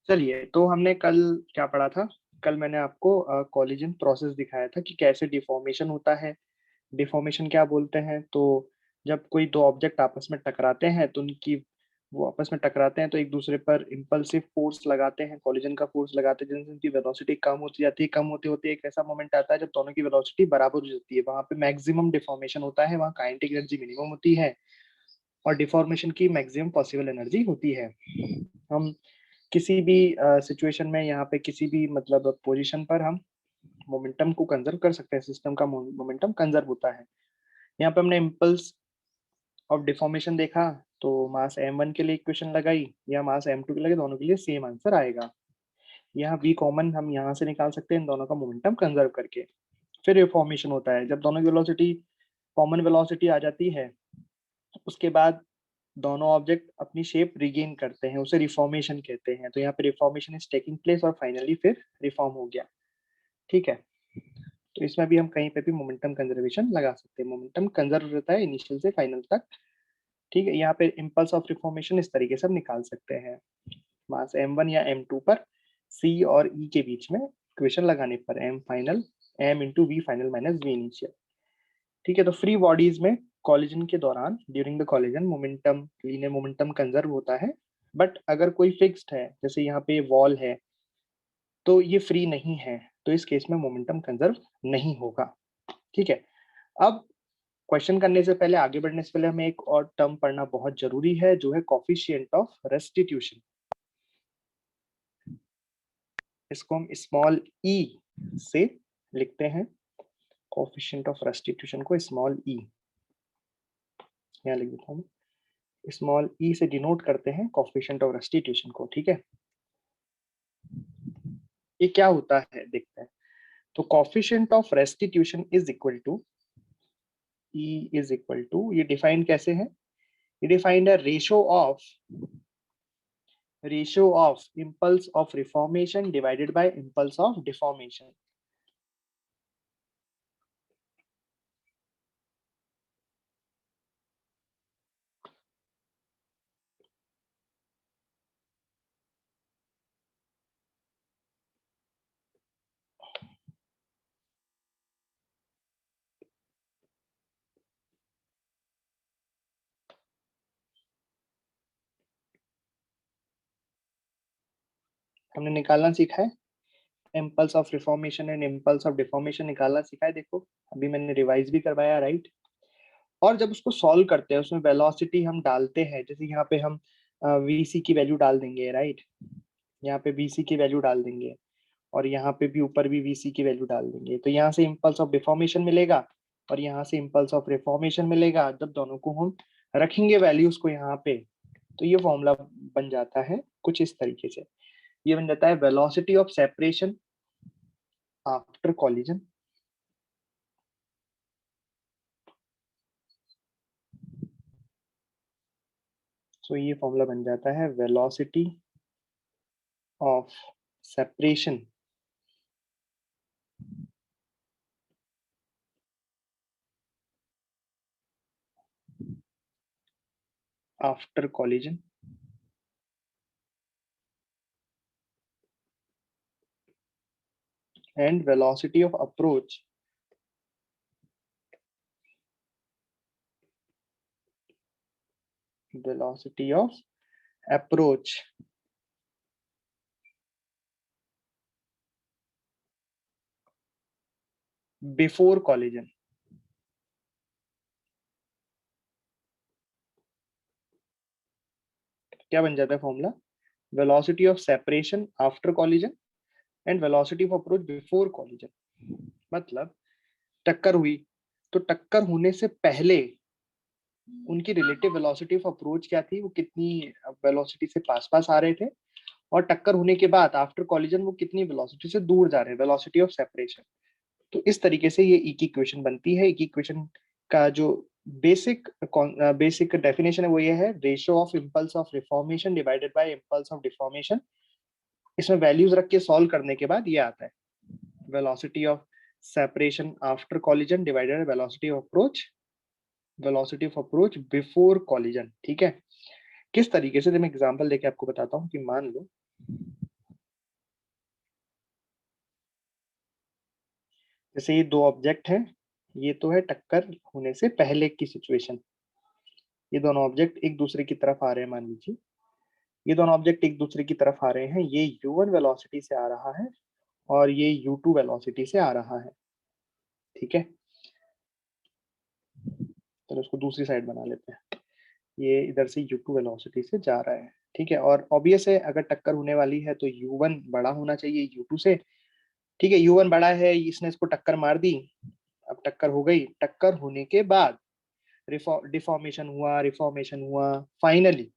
चलिए, तो हमने कल क्या पढ़ा था? कल मैंने आपको कोलिजन प्रोसेस दिखाया था कि कैसे डिफॉर्मेशन होता है। डिफॉर्मेशन क्या बोलते हैं? तो जब कोई दो ऑब्जेक्ट आपस में टकराते हैं तो उनकी वो आपस में टकराते हैं तो एक दूसरे पर इम्पल्सिव फोर्स लगाते हैं, कोलिजन का फोर्स लगाते हैं, जिनसे उनकी वेलोसिटी कम होती जाती है। कम होते होते एक ऐसा मोमेंट आता है जब दोनों की वेलोसिटी बराबर हो जाती है, वहां पे मैक्सिमम डिफॉर्मेशन होता है, वहाँ काइनेटिक एनर्जी मिनिमम होती है और डिफॉर्मेशन की मैक्सिमम पॉसिबल एनर्जी होती है। हम किसी भी सिचुएशन में यहाँ पे किसी भी मतलब पोजीशन पर हम मोमेंटम को कंजर्व कर सकते हैं, सिस्टम का मोमेंटम कंजर्व होता है। यहाँ पे हमने इम्पल्स ऑफ डिफॉर्मेशन देखा, तो मास m1 के लिए इक्वेशन लगाई या मास m2 के लिए, दोनों के लिए सेम आंसर आएगा। यहाँ v कॉमन हम यहाँ से निकाल सकते हैं इन दोनों का मोमेंटम कंजर्व करके। फिर रिफॉर्मेशन होता है जब दोनों की वेलोसिटी कॉमन वेलोसिटी आ जाती है, उसके बाद दोनों ऑब्जेक्ट अपनी शेप रिगेन करते हैं, उसे रिफॉर्मेशन कहते हैं। तो यहाँ पे रिफॉर्मेशन इज टेकिंग प्लेस और फाइनली फिर रिफॉर्म हो गया। ठीक है, तो इसमें भी हम कहीं पे भी मोमेंटम कंजर्वेशन लगा सकते हैं, मोमेंटम कंजर्व रहता है इनिशियल से फाइनल तक। ठीक है, यहाँ पे इम्पल्स ऑफ रिफॉर्मेशन इस तरीके से हम निकाल सकते हैं। मास m1 या m2 पर c और e के बीच में इक्वेशन लगाने पर m final m into v final minus v initial. ठीक है, तो फ्री बॉडीज में कॉलिजन के दौरान during the collision momentum linear momentum conserve होता है। बट अगर कोई फिक्स्ड है, जैसे यहाँ पे वॉल है, तो ये फ्री नहीं है, तो इस केस में मोमेंटम कंजर्व नहीं होगा। ठीक है, अब क्वेश्चन करने से पहले, आगे बढ़ने से पहले हमें एक और टर्म पढ़ना बहुत जरूरी है, जो है कोफिशिएंट ऑफ रेस्टिट्यूशन। इसको हम स्मॉल ई से लिखते हैं, कोफिशिएंट ऑफ रेस्टिट्यूशन को स्मॉल ई, यहाँ लिख देता हूँ, स्मॉल ई से डिनोट करते हैं कोफिशिएंट ऑफ रेस्टिट्यूशन को। ठीक है, ये क्या होता है देखते हैं। तो coefficient of restitution is equal to e is equal to, ये डिफाइंड कैसे है? ये डिफाइंड है ratio of impulse of reformation divided by impulse of deformation। हमने निकालना सीखा है, impulse of reformation and impulse of deformation निकालना सीखा है। देखो, अभी मैंने रिवाइज भी करवाया, राइट। और जब उसको सॉल्व करते हैं, उसमें वेलोसिटी हम डालते हैं, जैसे यहाँ पे हम वीसी की वैल्यू डाल देंगे, राइट। यहाँ पे वीसी की वैल्यू डाल देंगे और यहाँ पे भी ऊपर भी वीसी की वैल्यू डाल देंगे, तो यहाँ से इम्पल्स ऑफ डिफॉर्मेशन मिलेगा और यहाँ से इम्पल्स ऑफ रिफॉर्मेशन मिलेगा। जब दोनों को हम रखेंगे वैल्यूज को यहाँ पे, तो ये फॉर्मूला बन जाता है कुछ इस तरीके से। ये बन जाता है velocity of separation after collision so ये फॉर्मूला बन जाता है velocity of separation after collision and velocity of approach velocity of approach before collision. क्या बन जाता है formula? Velocity of separation after collision and velocity of approach before collision. मतलब टक्कर हुई, तो टक्कर होने से पहले उनकी रिलेटिव वेलोसिटी ऑफ अप्रोच क्या थी, वो कितनी वेलोसिटी से पास पास आ रहे थे, और टक्कर होने के बाद आफ्टर कॉलिजन वो कितनी वेलोसिटी से दूर जा रहे हैं, वेलोसिटी ऑफ सेपरेशन। तो इस तरीके से ये ई की इक्वेशन बनती है। ई की इक्वेशन का जो बेसिक बेसिक डेफिनेशन है वो ये है, ratio of impulse of reformation divided by impulse of deformation. इसमें वैल्यूज रख के सॉल्व करने के बाद ये आता है velocity of separation after collision divided velocity of approach before collision. ठीक है, किस तरीके से, मैं एग्जांपल देके आपको बताता हूँ कि मान लो जैसे ये दो ऑब्जेक्ट हैं, ये तो है टक्कर होने से पहले की सिचुएशन। ये दोनों ऑब्जेक्ट एक दूसरे की तरफ आ रहे हैं, मान लीजिए ये दोनों ऑब्जेक्ट एक दूसरे की तरफ आ रहे हैं, ये u1 वेलोसिटी से आ रहा है और ये u2 वेलोसिटी से आ रहा है। ठीक है, चलो उसको दूसरी साइड बना लेते हैं। ये इधर से u2 वेलोसिटी से जा रहा है। ठीक है, और ऑब्वियस है अगर टक्कर होने वाली है तो u1 बड़ा होना चाहिए u2 से। ठीक है, u1 बड़ा है, इसने इसको टक्कर मार दी। अब टक्कर हो गई, टक्कर होने के बाद डिफॉर्मेशन हुआ, रिफॉर्मेशन हुआ, फाइनली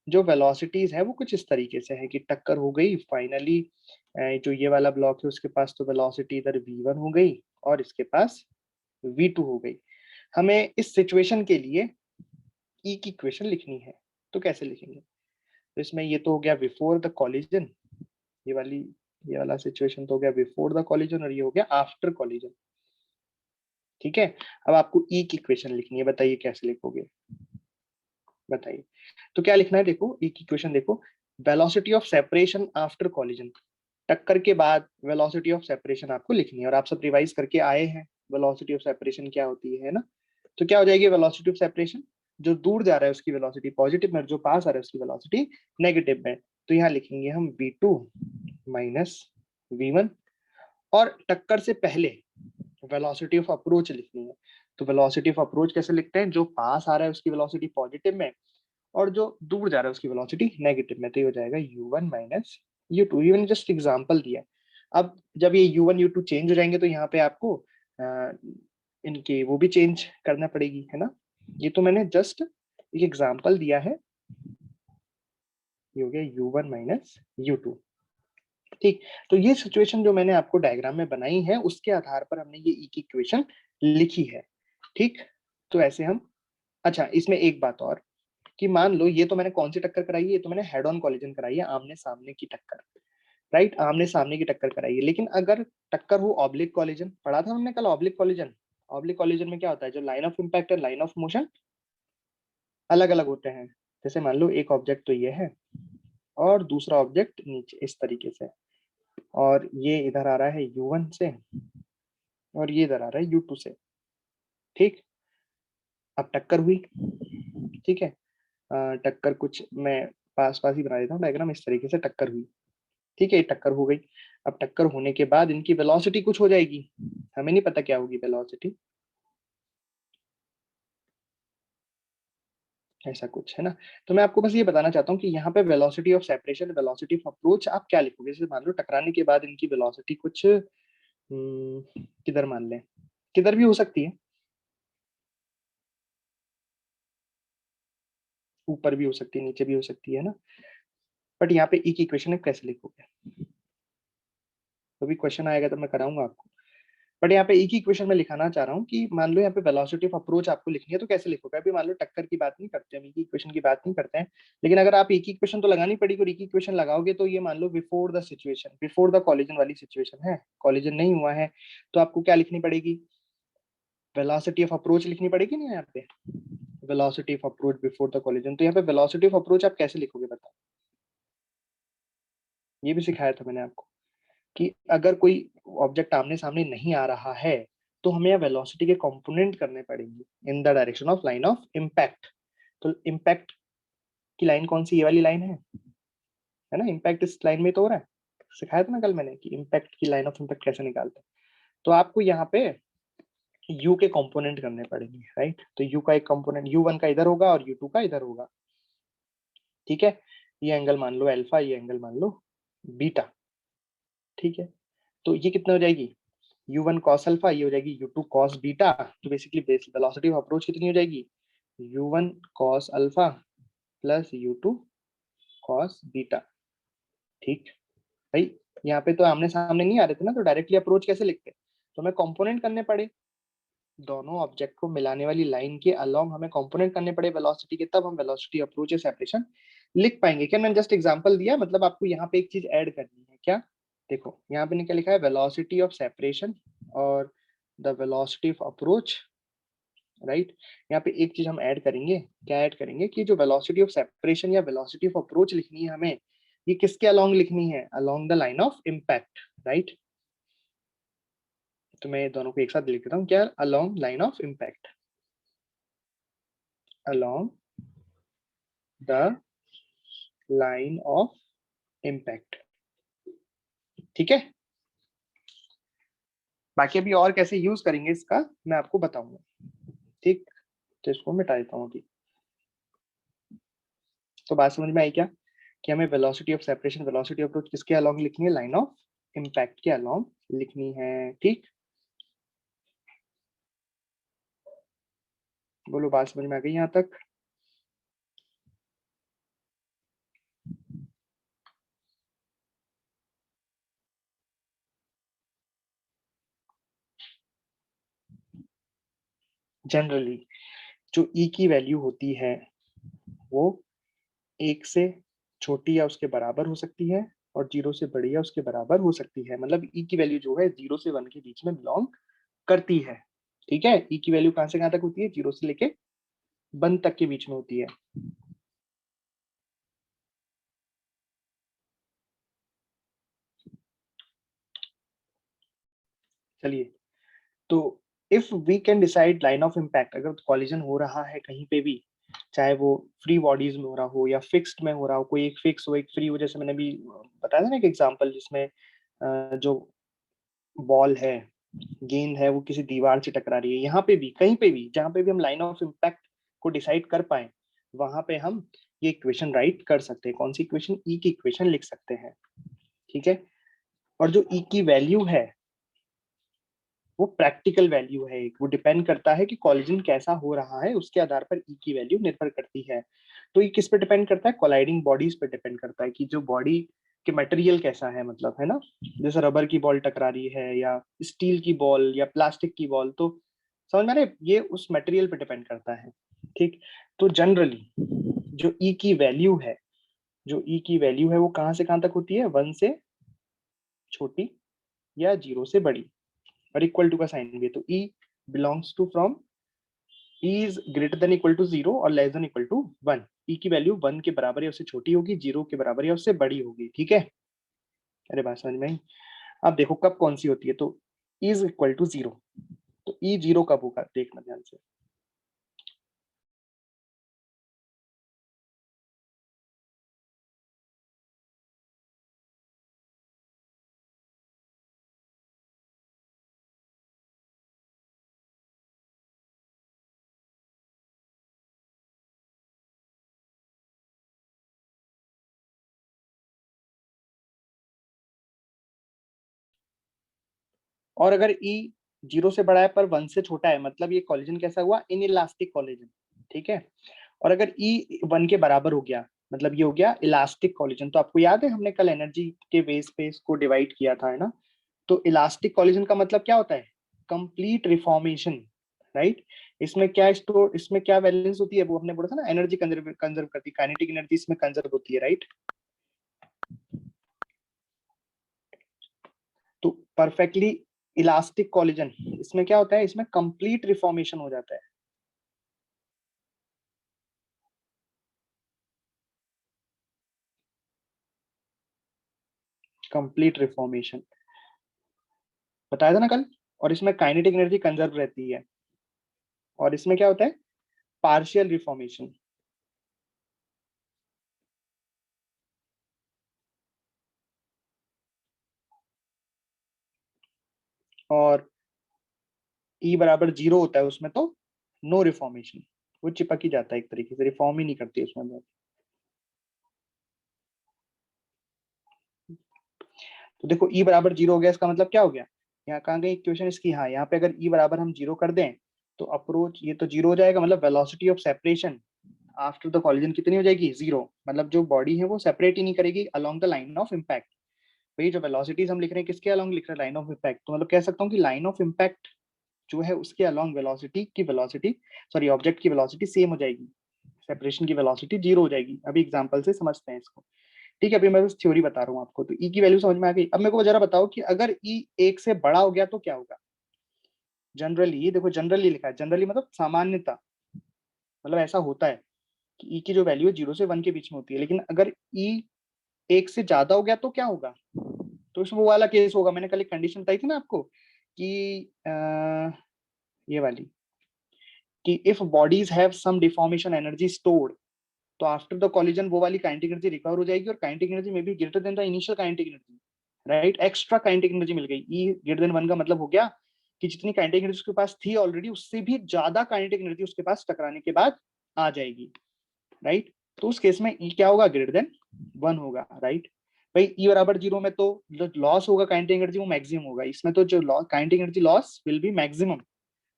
जो वेलोसिटीज है वो कुछ इस तरीके से है कि टक्कर हो गई फाइनली, जो ये वाला ब्लॉक है उसके पास तो वेलोसिटी इधर v1 हो गई और इसके पास v2 हो गई। हमें इस सिचुएशन के लिए ई की इक्वेशन लिखनी है, तो कैसे लिखेंगे? तो इसमें ये तो हो गया बिफोर द कॉलिजन, ये वाला सिचुएशन तो हो गया बिफोर द कॉलिजन और ये हो गया आफ्टर कॉलिजन। ठीक है, अब आपको ई की इक्वेशन लिखनी है, बताइए कैसे लिखोगे? बताइए। तो क्या लिखना है, देखो ई की इक्वेशन देखो, velocity of separation after collision, टक्कर के बाद वेलोसिटी ऑफ सेपरेशन आपको लिखनी है और आप सब रिवाइज करके आए हैं वेलोसिटी ऑफ सेपरेशन क्या होती है ना। तो क्या हो जाएगी वेलोसिटी ऑफ सेपरेशन, जो दूर जा रहा है उसकी वेलोसिटी पॉजिटिव में, जो पास आ रहा है उसकी वेलोसिटी नेगेटिव में। तो यहाँ लिखेंगे हम v2 माइनस v1, और टक्कर से पहले वेलोसिटी ऑफ अप्रोच लिखनी है। तो वेलोसिटी ऑफ अप्रोच कैसे लिखते हैं, जो पास आ रहा है उसकी वेलोसिटी पॉजिटिव में और जो दूर जा रहा है उसकी वेलोसिटी नेगेटिव में। तो ये हो जाएगा u1 माइनस u2। ये मैंने जस्ट एग्जांपल दिया। अब जब ये u1 u2 चेंज हो जाएंगे तो यहाँ पे आपको इनके वो भी चेंज करना पड़ेगी, है ना। ये तो मैंने जस्ट एक एग्जांपल दिया है। ये हो गया u1 माइनस u2। ठीक, तो ये सिचुएशन जो मैंने आपको डायग्राम में बनाई है उसके आधार पर हमने ये ई की इक्वेशन लिखी है। ठीक, तो ऐसे हम, अच्छा इसमें एक बात और कि मान लो ये तो मैंने कौन सी टक्कर कराई है, ये तो मैंने हेड ऑन कॉलिजन कराई है, आमने सामने की टक्कर। राइट, आमने सामने की टक्कर कराई है। लेकिन अगर टक्कर हो ऑब्लिक कॉलिजन, पढ़ा था हमने कल ऑब्लिक कॉलिजन। ऑब्लिक कॉलिजन में क्या होता है, जो लाइन ऑफ इम्पैक्ट और लाइन ऑफ मोशन अलग अलग होते हैं। जैसे मान लो एक ऑब्जेक्ट तो ये है और दूसरा ऑब्जेक्ट नीचे इस तरीके से, और ये इधर आ रहा है u1 से और ये इधर आ रहा है u2 से। ठीक, अब टक्कर हुई। ठीक है, टक्कर कुछ मैं पास पास ही बना देता हूँ डायग्राम, इस तरीके से टक्कर हुई। ठीक है, टक्कर हो गई। अब टक्कर होने के बाद इनकी वेलोसिटी कुछ हो जाएगी, हमें नहीं पता क्या होगी वेलोसिटी, ऐसा कुछ है ना। तो मैं आपको बस ये बताना चाहता हूँ कि यहाँ पे velocity of separation, velocity of approach आप क्या लिखोगे। जैसे मान लो टकराने के बाद इनकी वेलोसिटी कुछ किधर मान लें, किधर भी हो सकती है, ऊपर भी हो सकती है, नीचे भी हो सकती है ना। बट यहाँ पे ई की इक्वेशन है, कैसे लिखोगे? तो भी क्वेश्चन आएगा तो मैं कराऊंगा आपको। बट यहाँ पे एक ही इक्वेशन में लिखाना चाह रहा हूँ कि मान लो यहाँ पे वेलोसिटी ऑफ अप्रोच आपको लिखनी है तो कैसे लिखोगे। अभी मान लो टक्कर की बात नहीं करते, हम एक ही इक्वेशन की बात नहीं करते हैं, लेकिन अगर आप एक ही इक्वेशन तो लगानी पड़ेगी और एक ही इक्वेशन लगाओगे तो ये मान लो before the situation, before the collision वाली सिचुएशन है, कॉलिजन नहीं हुआ है, तो आपको क्या लिखनी पड़ेगी, वेलोसिटी ऑफ अप्रोच लिखनी पड़ेगी ना यहाँ पे, velocity of approach before the collision. तो यहाँ पे वेलोसिटी ऑफ अप्रोच आप कैसे लिखोगे बताओ, ये भी सिखाया था मैंने आपको कि अगर कोई ऑब्जेक्ट आमने सामने नहीं आ रहा है तो हमें यहाँ वेलोसिटी के कंपोनेंट करने पड़ेंगे इन the direction of line of impact. तो इम्पैक्ट की लाइन कौन सी, ये वाली लाइन है ना, इम्पैक्ट इस लाइन में तो हो रहा है, सिखाया था ना कल मैंने कि इम्पैक्ट की लाइन ऑफ इम्पैक्ट कैसे निकालते हैं। तो आपको यहाँ पे u के कंपोनेंट करने पड़ेंगे, राइट। तो u का एक कंपोनेंट u1 का इधर होगा और u2 का इधर होगा। ठीक है, ये एंगल मान लो अल्फा, ये एंगल मान लो बीटा। ठीक है, तो ये कितने हो जाएगी, u1 cos अल्फा, ये हो जाएगी u2 cos बीटा। तो बेसिकली वेलोसिटी ऑफ अप्रोच कितनी हो जाएगी, u1 cos alpha plus u2 cos beta. ठीक भाई, यहाँ पे तो आमने सामने नहीं आ रहे थे ना, तो डायरेक्टली अप्रोच कैसे लिखते, तो हमें कंपोनेंट करने पड़े, दोनों ऑब्जेक्ट को मिलाने वाली लाइन के अलोंग हमें कंपोनेंट करने पड़े वेलोसिटी के, तब हम वेलोसिटी अप्रोच या सेपरेशन लिख पाएंगे। क्या मैंने जस्ट एग्जांपल दिया, मतलब आपको यहाँ पे एक चीज ऐड करनी है क्या, देखो यहाँ पे क्या लिखा है, वेलोसिटी ऑफ सेपरेशन और the velocity of approach, right. यहाँ पे एक चीज हम ऐड करेंगे, क्या ऐड करेंगे कि जो वेलोसिटी ऑफ सेपरेशन या वेलोसिटी ऑफ अप्रोच लिखनी है हमें, ये किसके अलोंग लिखनी है, along the line of impact, right. तो मैं दोनों को एक साथ लिख देता हूँ, क्या, along line of impact, along the line of impact. ठीक है, बाकी अभी और कैसे यूज करेंगे इसका मैं आपको बताऊंगा। ठीक, तो इसको मिटा देता हूँ अभी। तो बात समझ में आई क्या, कि हमें velocity of separation, velocity of approach किसके अलोंग लिखनी है, लाइन ऑफ इम्पैक्ट के अलोंग लिखनी है। ठीक, बोलो बात समझ में आ गई यहाँ तक। जनरली जो ई की वैल्यू होती है वो एक से छोटी या उसके बराबर हो सकती है और जीरो से बड़ी या उसके बराबर हो सकती है। मतलब ई की वैल्यू जो है 0 से 1 के बीच में बिलोंग करती है। ठीक है, ई की वैल्यू कहां से कहां तक होती है, 0 से लेके 1 तक के बीच में होती है। चलिए, तो if we can decide line of impact, अगर कॉलिजन हो रहा है कहीं पे भी, चाहे वो फ्री बॉडीज में हो रहा हो या फिक्स्ड में हो रहा हो, कोई एक फिक्स हो एक फ्री हो, जैसे मैंने भी बताया था ना एक एग्जांपल जिसमें जो बॉल है, गेंद है, वो किसी दीवार से टकरा रही है, यहाँ पे भी कहीं पे भी जहाँ पे भी हम लाइन ऑफ इम्पैक्ट को डिसाइड कर पाए, वहां पे हम ये इक्वेशन राइट कर सकते हैं। कौन सी इक्वेशन, ई की इक्वेशन लिख सकते हैं। ठीक है, और जो ई की वैल्यू है वो प्रैक्टिकल वैल्यू है, वो डिपेंड करता है कि कॉलिजन कैसा हो रहा है, उसके आधार पर ई की वैल्यू निर्भर करती है। तो ये किस पे डिपेंड करता है, कोलाइडिंग बॉडीज पे डिपेंड करता है कि जो बॉडी के मटेरियल कैसा है, मतलब है ना, जैसे रबर की बॉल टकरा रही है या स्टील की बॉल या प्लास्टिक की बॉल, तो समझ में आ रहा है, ये उस मटेरियल पे डिपेंड करता है। ठीक, तो जनरली जो ई की वैल्यू है, जो ई की वैल्यू है वो कहाँ से कहाँ तक होती है, 1 से छोटी या 0 से बड़ी, और इक्वल टू का साइन भी है, तो e belongs to from, e is greater than equal to 0 और less than equal to 1। E की वैल्यू 1 के बराबर या उससे छोटी होगी, 0 के बराबर या उससे बड़ी होगी। ठीक है, अरे बात समझ में आई। अब देखो कब कौन सी होती है, तो इज इक्वल टू 0, तो ई 0 कब होगा देखना ध्यान से। और अगर ई 0 से बड़ा है पर 1 से छोटा है, मतलब ये कॉलिजन कैसा हुआ, इन इलास्टिक कॉलिजन। ठीक है, और अगर ई 1 के बराबर हो गया, मतलब ये हो गया इलास्टिक कॉलिजन। तो आपको याद है हमने कल एनर्जी के बेस पे इसको डिवाइड किया था, है ना। तो इलास्टिक कॉलिजन का मतलब क्या होता है, कंप्लीट रिफॉर्मेशन, राइट। इसमें क्या स्टोर, इसमें क्या बैलेंस होती है, वो हमने बोला था ना, एनर्जी कंजर्व कंजर्व करती है, काइनेटिक एनर्जी इसमें कंजर्व होती है, राइट। तो परफेक्टली इलास्टिक कॉलिजन, इसमें क्या होता है, इसमें कंप्लीट रिफॉर्मेशन हो जाता है। कंप्लीट रिफॉर्मेशन बताया था ना कल। और इसमें काइनेटिक एनर्जी कंजर्व रहती है। और इसमें क्या होता है, पार्शियल रिफॉर्मेशन। और ई बराबर 0 होता है उसमें, तो नो रिफॉर्मेशन, वो चिपक ही जाता है, एक तरीके से रिफॉर्म ही नहीं करती उसमें। तो देखो ई बराबर 0 हो गया, इसका मतलब क्या हो गया, यहाँ कहाँ गई इक्वेशन इसकी, हाँ यहाँ पे अगर ई बराबर हम 0 कर दें तो अप्रोच ये तो 0 हो जाएगा, मतलब velocity of separation after the collision कितनी हो जाएगी, 0। मतलब जो बॉडी है वो सेपरेट ही नहीं करेगी along the line of impact. वही जो वेलोसिटीज हम लिख रहे हैं किसके अलोंग लिख रहे हैं, लाइन ऑफ इम्पैक्ट। तो मतलब कह सकता हूँ कि लाइन ऑफ इम्पैक्ट जो है उसके अलोंग वेलोसिटी की वेलोसिटी, सॉरी ऑब्जेक्ट की वेलोसिटी सेम हो जाएगी, सेपरेशन की वेलोसिटी 0 हो जाएगी। अभी एग्जांपल से समझते हैं इसको। ठीक है, अभी मैं बस थ्योरी बता रहा हूँ आपको, तो ई की वैल्यू समझ में आ गई। अब मेरे को जरा बताओ कि अगर ई 1 से बड़ा हो गया तो क्या होगा। जनरली देखो, जनरली लिखा है, जनरली मतलब सामान्यता, मतलब ऐसा होता है कि ई की जो वैल्यू है 0 से 1 के बीच में होती है, लेकिन अगर ई 1 से ज्यादा हो गया तो क्या होगा, तो इसमें वो वाला केस होगा, मैंने कल एक कंडीशन बताई थी ना आपको, कि ये वाली, कि if bodies have some deformation energy stored, तो आफ्टर द कॉलिजन वो वाली काइनेटिक एनर्जी रिकवर हो जाएगी, और काइनेटिक एनर्जी में भी greater than the initial kinetic energy, right. Extra kinetic energy मिल गई। ई ग्रेटर देन 1 का मतलब हो गया कि जितनी काइनेटिक एनर्जी उसके पास थी ऑलरेडी, उससे भी ज्यादा काइनेटिक एनर्जी उसके पास टकराने के बाद आ जाएगी, राइट। तो उस केस में ई क्या होगा, ग्रेटर देन 1 होगा, राइट। भाई ई बराबर 0 में तो जो लॉस होगा काइनेटिक एनर्जी वो मैक्सिमम होगा, इसमें तो जो kinetic energy loss will be maximum,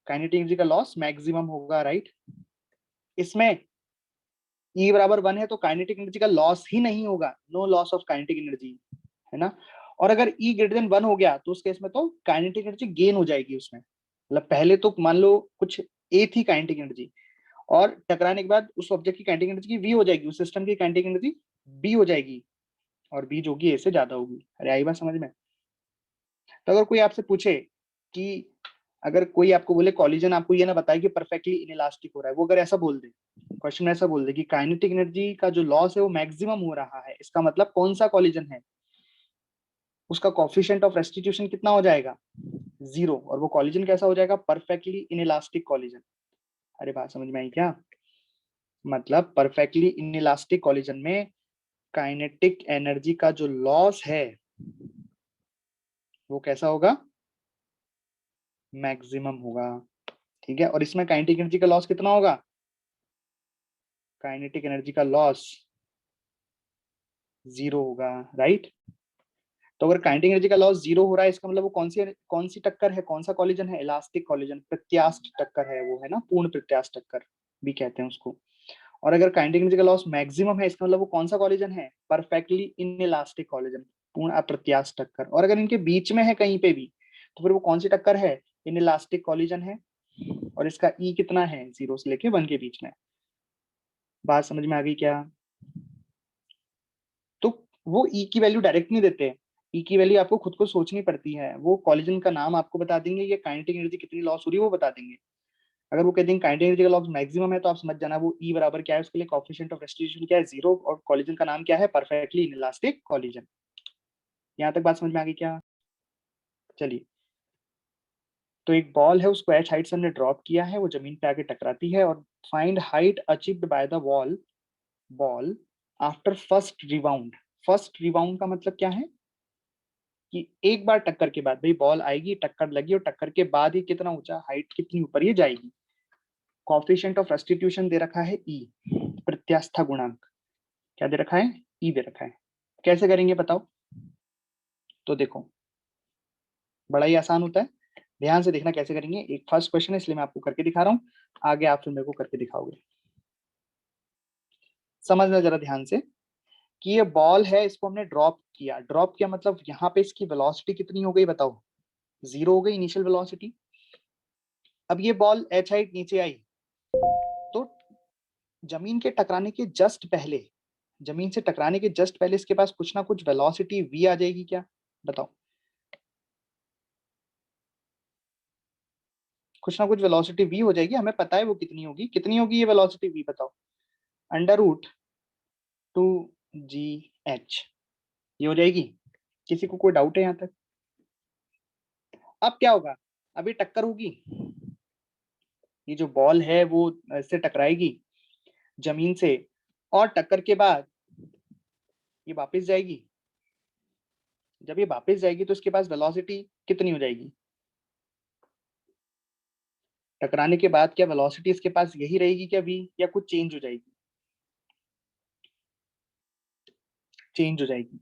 kinetic energy का लॉस मैक्सिमम होगा, राइट। इसमें ई बराबर 1 है तो काइनेटिक एनर्जी का लॉस ही नहीं होगा, no loss of kinetic energy, है ना। और अगर ई ग्रेटर देन 1 हो गया तो उस केस में तो काइनेटिक एनर्जी गेन हो जाएगी उसमें। मतलब पहले तो मान लो कुछ ए थी काइनेटिक एनर्जी, और टकराने के बाद उस ऑब्जेक्ट की काइनेटिक एनर्जी की वी हो जाएगी, उस सिस्टम की काइनेटिक एनर्जी बी हो जाएगी, और बी जो कि ए से ज्यादा होगी। अरे आई बात समझ में। तो अगर कोई आपसे पूछे कि अगर कोई आपको बोले कॉलिजन, आपको ये ना बताए कि परफेक्टली इनइलास्टिक हो रहा है, वो अगर ऐसा बोल दे, क्वेश्चन में ऐसा बोल दे कि काइनेटिक एनर्जी का जो लॉस है वो मैक्सिमम हो रहा है, इसका मतलब कौन सा कॉलिजन है, उसका कोफिशिएंट ऑफ रेस्टिट्यूशन कितना हो जाएगा, 0, और वो कॉलिजन कैसा हो जाएगा, परफेक्टली इनइलास्टिक कॉलिजन। अरे बात समझ में आई क्या। मतलब परफेक्टली इनइलास्टिक कॉलिजन में काइनेटिक एनर्जी का जो लॉस है वो कैसा होगा, मैक्सिमम होगा, ठीक है। और इसमें काइनेटिक एनर्जी का लॉस कितना होगा, काइनेटिक एनर्जी का लॉस 0 होगा, राइट। तो अगर काइनेटिक एनर्जी का लॉस 0 हो रहा है, इसका मतलब वो कौन सी टक्कर है, कौन सा कॉलिजन है, इलास्टिक कॉलिजन, प्रत्यास्थ टक्कर है वो, है ना, पूर्ण प्रत्यास्थ टक्कर भी कहते हैं उसको। और अगर काइनेटिक एनर्जी का लॉस मैक्सिमम है, इसका मतलब वो कौन सा कॉलिजन है, परफेक्टली इनइलास्टिक कॉलिजन, पूर्ण अप्रत्यास्थ टक्कर। और अगर इनके बीच में है कहीं पे भी, तो फिर वो कौन सी टक्कर है, इनइलास्टिक कॉलिजन है, और इसका ई कितना है, 0 से लेके 1 के बीच में। बात समझ में आ गई क्या। तो वो ई की वैल्यू डायरेक्ट नहीं देते, ई की वैल्यू आपको खुद को सोचनी पड़ती है। वो कॉलिजन का नाम आपको बता देंगे, ये काइनेटिक एनर्जी कितनी लॉस हो रही है वो बता देंगे। अगर वो कहते हैं काइनेटिक एनर्जी का लॉस मैक्सिमम है, तो आप समझ जाना वो ई बराबर क्या है, उसके लिए कोएफिशिएंट ऑफ रेस्टिट्यूशन क्या है, 0, और कॉलिजन का नाम क्या है, परफेक्टली इनइलास्टिक कॉलिजन। यहाँ तक बात समझ में आ गई क्या। चलिए, तो एक बॉल है, उसको एच हाइट से हमने ड्रॉप किया है, वो जमीन पे आके टकराती है, और find height achieved by the wall ball after first rebound. First rebound का मतलब क्या है कि एक बार टक्कर के बाद, भाई बॉल आएगी, टक्कर लगी, और टक्कर के बाद ही कितना ऊंचा, हाइट कितनी ऊपर ये जाएगी। कोएफिशिएंट ऑफ रेस्टिट्यूशन दे रखा है ई, प्रत्यास्था गुणांक क्या दे रखा है, ई दे रखा है। कैसे करेंगे बताओ। तो देखो, बड़ा ही आसान होता है, ध्यान से देखना कैसे करेंगे। एक फर्स्ट क्वेश्चन है इसलिए मैं आपको करके दिखा रहा हूँ, आगे आप फिर मेरे को करके दिखाओगे। समझना जरा ध्यान से कि ये बॉल है, इसको हमने ड्रॉप किया। ड्रॉप किया मतलब यहाँ पे इसकी वेलोसिटी कितनी हो गई बताओ, 0 हो गई इनिशियल वेलोसिटी। अब ये बॉल एच हाइट नीचे आई, तो जमीन के टकराने के जस्ट पहले, जमीन से टकराने के जस्ट पहले इसके पास कुछ ना कुछ वेलोसिटी वी आ जाएगी क्या, बताओ। कुछ ना कुछ वेलोसिटी वी हो जाएगी, हमें पता है वो कितनी होगी। कितनी होगी ये वेलोसिटी वी बताओ, √2gh, ये हो जाएगी। किसी को कोई डाउट है यहाँ तक। अब क्या होगा, अभी टक्कर होगी, ये जो बॉल है वो इससे टकराएगी जमीन से, और टक्कर के बाद ये वापस जाएगी। जब ये वापस जाएगी तो इसके पास वेलोसिटी कितनी हो जाएगी, टकराने के बाद क्या वेलोसिटी इसके पास यही रहेगी क्या वी, या कुछ चेंज हो जाएगी, चेंज हो जाएगी,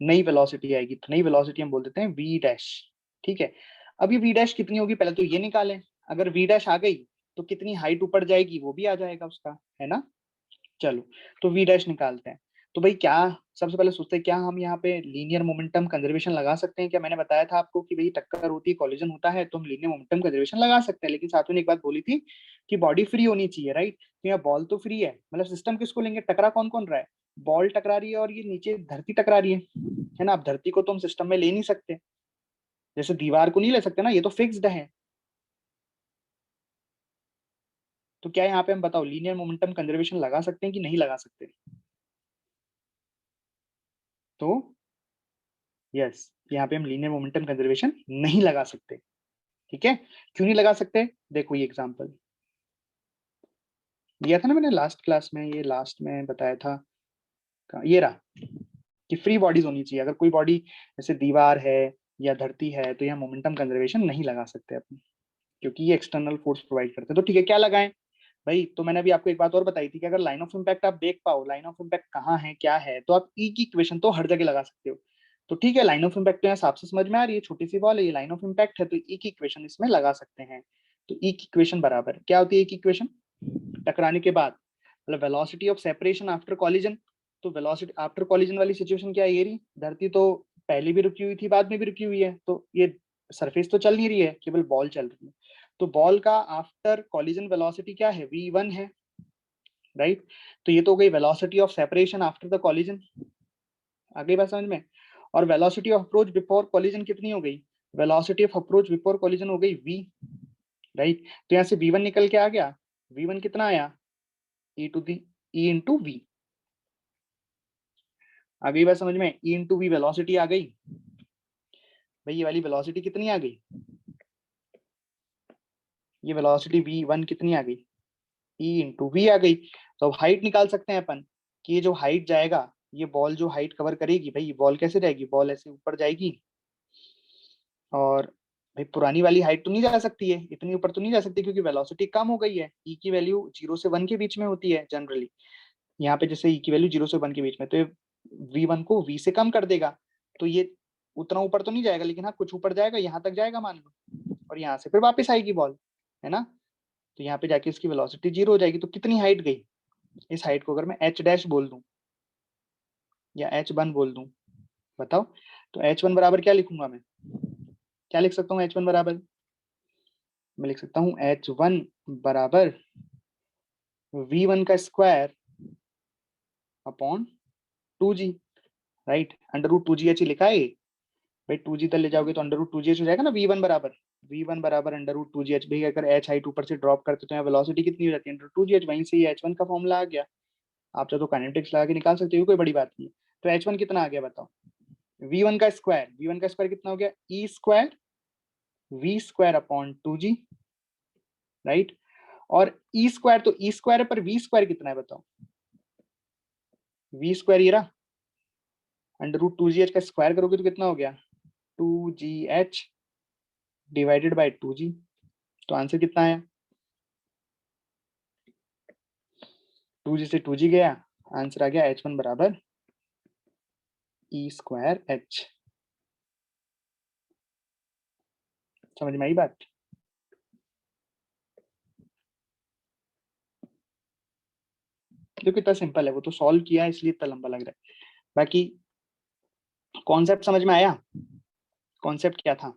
नई वेलोसिटी आएगी। तो नई वेलोसिटी हम बोल देते हैं वी डैश, ठीक है। अब ये वी डैश कितनी होगी पहले तो ये निकालें। अगर वी डैश आ गई तो कितनी हाइट ऊपर जाएगी वो भी आ जाएगा उसका, है ना। चलो, तो वी डैश निकालते हैं। तो भाई क्या, सबसे पहले सोचते हैं क्या हम यहाँ पे लीनियर मोमेंटम कंजर्वेशन लगा सकते हैं क्या। मैंने बताया था आपको कि भाई टक्कर होती है, कॉलिजन होता है, तो हम लीनियर मोमेंटम कंजर्वेशन लगा सकते हैं, लेकिन साथ में एक बात बोली थी कि बॉडी फ्री होनी चाहिए, राइट। तो यहाँ बॉल तो फ्री है, मतलब सिस्टम किसको लेंगे, टकरा कौन कौन रहा है, बॉल टकरा रही है और ये नीचे धरती टकरा रही है ना। अब धरती को तो हम सिस्टम में ले नहीं सकते, जैसे दीवार को नहीं ले सकते ना, ये तो फिक्स्ड है। तो क्या यहाँ पे हम बताओ लीनियर मोमेंटम कंजर्वेशन लगा सकते हैं कि नहीं लगा सकते। तो यस, यहाँ पे हम लीनियर मोमेंटम कंजर्वेशन नहीं लगा सकते। ठीक है, क्यों नहीं लगा सकते? देखो ये एग्जांपल दिया था ना मैंने लास्ट क्लास में, ये लास्ट में बताया था, ये रहा कि फ्री बॉडीज होनी चाहिए। अगर कोई बॉडी जैसे दीवार है या धरती है तो यहाँ मोमेंटम कंजर्वेशन नहीं लगा सकते अपन, क्योंकि ये एक्सटर्नल फोर्स प्रोवाइड करते हैं। तो ठीक है, क्या लगाएं भाई? तो मैंने अभी आपको एक बात और बताई थी कि अगर लाइन ऑफ इम्पैक्ट आप देख पाओ, लाइन ऑफ इम्पैक्ट कहाँ है क्या है, तो आप ई की इक्वेशन तो हर जगह लगा सकते हो। तो ठीक है, लाइन ऑफ इम्पैक्ट तो यहाँ साफ से समझ में आ रही है, छोटी सी बॉल है, ये लाइन ऑफ इम्पैक्ट है, तो ई की इक्वेशन इसमें लगा सकते हैं। तो ई की इक्वेशन बराबर क्या होती है? ई की इक्वेशन टकराने के बाद मतलब velocity of separation after collision. तो वेलोसिटी आफ्टर कॉलिजन वाली सिचुएशन क्या है? ये रही, धरती तो पहले भी रुकी हुई थी, बाद में भी रुकी हुई है, तो ये सरफेस तो चल नहीं रही है, केवल बॉल चल रही है। तो बॉल का आफ्टर कॉलिजन वेलोसिटी क्या है? v1 है, राइट? तो ये तो हो गई velocity of separation after the collision, आ गई बात समझ में? और velocity of approach before collision कितनी हो गई? Velocity of approach before collision हो गई v, राइट? तो यहाँ से v1 निकल के आ गया, v1 कितना आया? e to the e into v, आ गई बात समझ में? e इंटू वी वेलोसिटी आ गई भाई, ये वाली वेलोसिटी कितनी आ गई? ये वेलोसिटी v1 कितनी आ गई? e इंटू वी आ गई। तो अब हाइट निकाल सकते हैं अपन कि ये जो हाइट जाएगा, ये बॉल जो हाइट कवर करेगी भाई, बॉल कैसे जाएगी? बॉल ऐसे ऊपर जाएगी, और भाई पुरानी वाली हाइट तो नहीं जा सकती है, इतनी ऊपर तो नहीं जा सकती, क्योंकि वेलोसिटी कम हो गई है। ई की वैल्यू 0 से 1 के बीच में होती है जनरली, यहाँ पे जैसे ई की वैल्यू 0 से 1 के बीच में, तो ये v1 को v से कम कर देगा, तो ये उतना ऊपर तो नहीं जाएगा, लेकिन हाँ कुछ ऊपर जाएगा, यहाँ तक जाएगा मान लो, और यहाँ से फिर वापस आएगी बॉल, है ना? तो यहाँ पे जाके इसकी वेलोसिटी 0 हो जाएगी। तो कितनी हाइट गई? इस हाइट को अगर मैं h डैश बोल दूं या h1 बोल दूं, बताओ। तो h1 बराबर क्या लिखूंगा मैं? क्या लिख सकता हूँ h1 बराबर? मैं लिख सकता हूँ h1 बराबर v1 का square upon 2g, right? Under root 2gh लिखा है भाई, 2g तक ले जाओगे तो अंडर रूट 2gh हो जाएगा ना। v1 बराबर अंडर रूट 2gh भाई, अगर h हाइट ऊपर से ड्रॉप करते तो यहाँ वेलोसिटी कितनी हो जाती है? अंडर 2gh, वहीं से ये h1 का फॉर्मूला आ गया। आप चाहो तो काइनेटिक्स लगा के निकाल सकते हो, कोई बड़ी बात नहीं है। तो h1 कितना आ गया बताओ? v1 का स्क्वायर कितना हो गया? e square v square upon 2g, right? और ई स्क्वायर, तो ई स्क्वायर पर वी स्क्वायर कितना है बताओ? वी स्क्वायर ये रहा, अंडर रूट 2gh का स्क्वायर करोगे तो कितना हो गया? 2gh divided by 2g। तो आंसर कितना आया? 2g से 2g गया, आंसर आ गया h1 बराबर ई स्क्वायर h। समझ में आई बात? जो कितना सिंपल है, वो तो सॉल्व किया है इसलिए इतना लंबा लग रहा है। बाकी कॉन्सेप्ट समझ में आया? कॉन्सेप्ट क्या था?